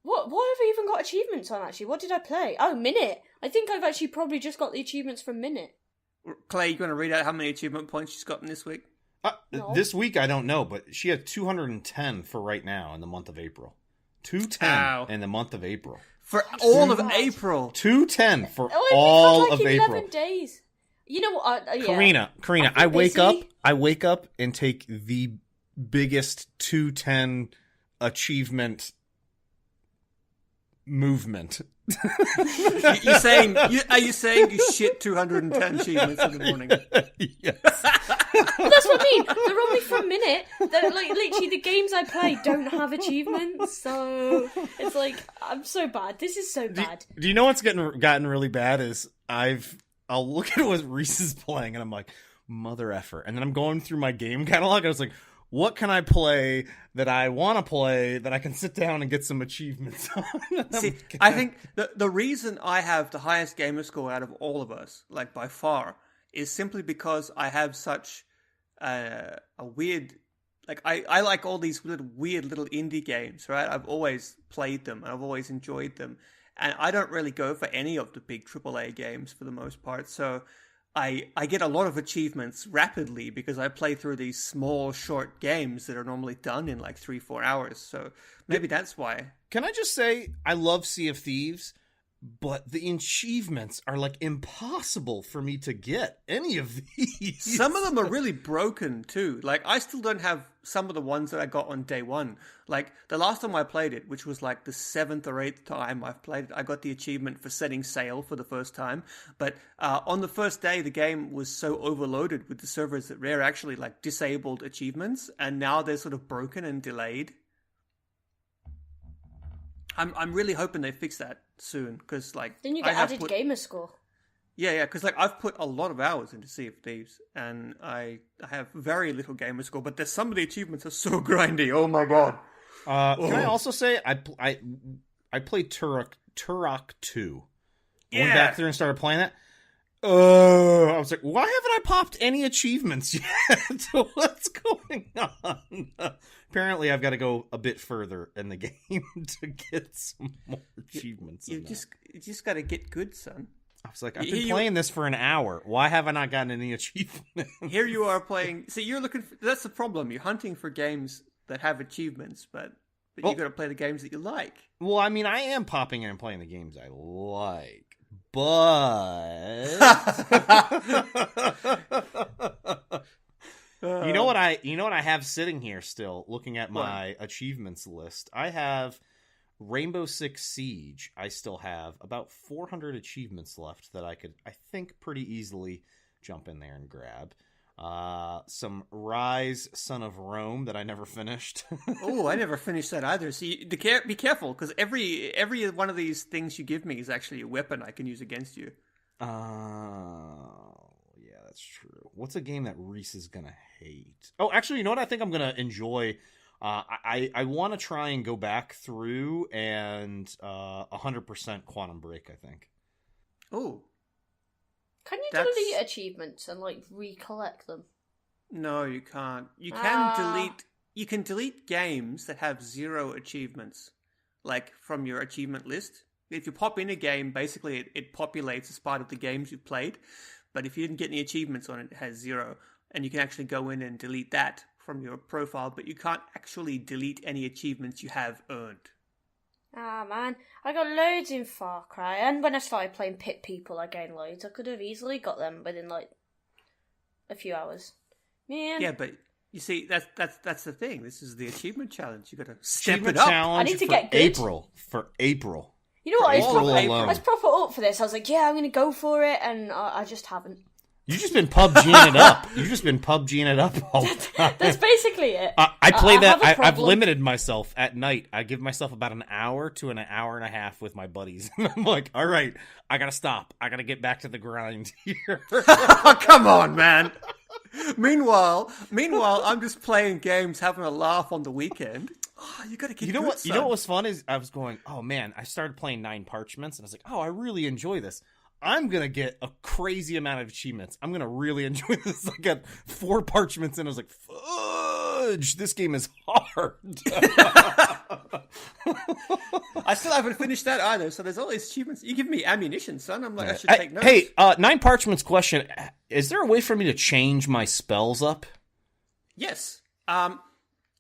What have I even got achievements on, actually? What did I play? Oh, Minit. I think I've actually probably just got the achievements from Minit. Clay, you want to read out how many achievement points she's gotten this week? No. This week, I don't know, but she had 210 for right now in the month of April. 210 Ow. in the month of April. For all of April. 210 for Oh, all like of 11 April. days. You know what? Yeah. Carina, I've been I wake up and take the biggest 210 achievement movement. Are you saying you shit 210 achievements in the morning? Yes. Well, that's what I mean. They're only for a minute. They're like literally the games I play don't have achievements, so it's like I'm so bad. This is so bad. Do you know what's gotten really bad is I'll look at what Rhys is playing and I'm like, mother effer. And then I'm going through my game catalog and I was like, what can I play that I want to play that I can sit down and get some achievements on? See, I think the reason I have the highest gamer score out of all of us, like by far, is simply because I have such a weird... Like, I like all these weird little indie games, right? I've always played them, and I've always enjoyed them. And I don't really go for any of the big AAA games for the most part, so... I get a lot of achievements rapidly because I play through these small, short games that are normally done in like 3-4 hours. So maybe that's why. Can I just say, I love Sea of Thieves, but the achievements are like impossible for me to get any of these. Some of them are really broken too. Like I still don't have some of the ones that I got on day one. Like the last time I played it, which was like the 7th or 8th time I've played it, I got the achievement for setting sail for the first time. But on the first day, the game was so overloaded with the servers that Rare actually like disabled achievements, and now they're sort of broken and delayed. I'm really hoping they fix that soon because like Then you I get have added gamer score. Yeah, because like I've put a lot of hours into Sea of Thieves, and I have very little gamer score, but there's some of the achievements are so grindy. Oh my god! Can I also say I played Turok 2. I went back through and started playing that. I was like, why haven't I popped any achievements yet? What's going on? Apparently, I've got to go a bit further in the game to get some more achievements. You just got to get good, son. I was like, I've been playing this for an hour. Why haven't I gotten any achievements? Here you are playing. See, you're looking for. That's the problem. You're hunting for games that have achievements, but you got to play the games that you like. Well, I mean, I am popping in and playing the games I like. But you know what I have sitting here still looking at my achievements list. I have Rainbow Six Siege. I still have about 400 achievements left that I think pretty easily jump in there and grab. Some Rhys, Son of Rome that I never finished. Oh, I never finished that either. See, be careful, because every one of these things you give me is actually a weapon I can use against you. Yeah, that's true. What's a game that Rhys is gonna hate? Oh, actually, you know what I think I'm gonna enjoy? I want to try and go back through and 100% Quantum Break, I think. Oh. Can you delete achievements and like recollect them? No, you can't. You can delete. You can delete games that have 0 achievements, like from your achievement list. If you pop in a game, basically it populates as part of the games you've played. But if you didn't get any achievements on it, it has 0, and you can actually go in and delete that from your profile. But you can't actually delete any achievements you have earned. Ah, man. I got loads in Far Cry, and when I started playing Pit People, I gained loads. I could have easily got them within, like, a few hours. Man. Yeah, but you see, that's the thing. This is the achievement challenge. You got to step Achievement it up. challenge I need to for get good. April. You know what? I was April proper up for this. I was like, yeah, I'm going to go for it, and I just haven't. You've just been PUBGing it up. You've just been PUBGing it up all the time. That's basically it. I play that. have a I've problem. limited myself at night. I give myself about an hour to an hour and a half with my buddies. And I'm like, all right, I got to stop. I got to get back to the grind here. Oh, come on, man. Meanwhile, I'm just playing games, having a laugh on the weekend. Oh, you got to get You know good, what? son. You know what was fun is I was going, oh man, I started playing 9 Parchments, and I was like, oh, I really enjoy this. I'm going to get a crazy amount of achievements. I'm going to really enjoy this. I got 4 Parchments and I was like, fudge, this game is hard. I still haven't finished that either, so there's all these achievements. You give me ammunition, son. I'm like, I should take notes. Hey, 9 Parchments question. Is there a way for me to change my spells up? Yes. As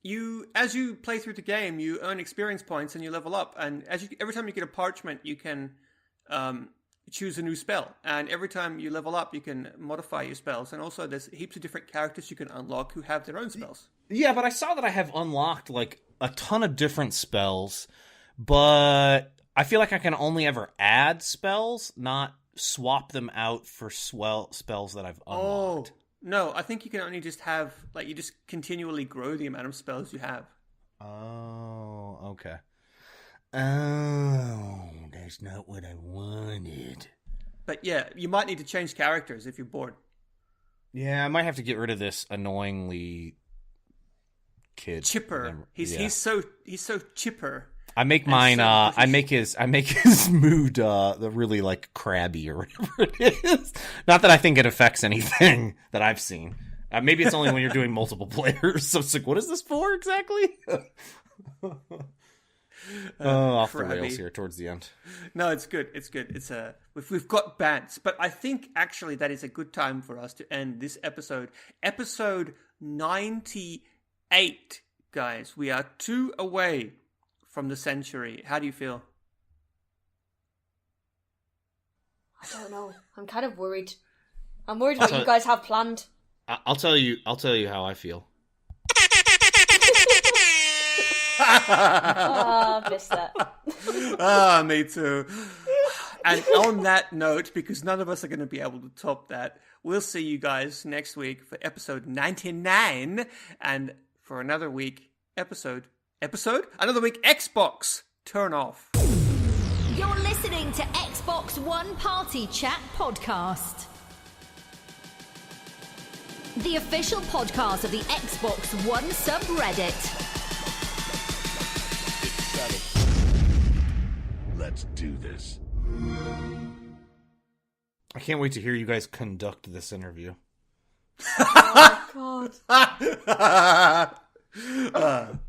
you play through the game, you earn experience points and you level up. And every time you get a parchment, you can choose a new spell. And every time you level up, you can modify your spells. And also, there's heaps of different characters you can unlock who have their own spells. Yeah, but I saw that I have unlocked like a ton of different spells, but I feel like I can only ever add spells, not swap them out for spells that I've unlocked. Oh, no, I think you can only just have, like, you just continually grow the amount of spells you have. Oh, okay. Oh, that's not what I wanted. But yeah, you might need to change characters if you're bored. Yeah, I might have to get rid of this annoyingly kid. Chipper. He's so chipper. I make mine. so I make his mood the really like crabby or whatever it is. Not that I think it affects anything that I've seen. Maybe it's only when you're doing multiple players. So it's like, what is this for exactly? Off the rails here towards the end. No, it's good. It's good. It's we've got bants, but I think actually that is a good time for us to end this episode. Episode 98, guys. We are 2 away from the century. How do you feel? I don't know. I'm kind of worried. I'm worried what you guys have planned. I'll tell you how I feel. I missed that. Me too. And on that note, because none of us are going to be able to top that, we'll see you guys next week for episode 99, and for another week, another week, Xbox Turn Off. You're listening to Xbox One Party Chat Podcast, the official podcast of the Xbox One subreddit. Let's do this. I can't wait to hear you guys conduct this interview. Oh, God.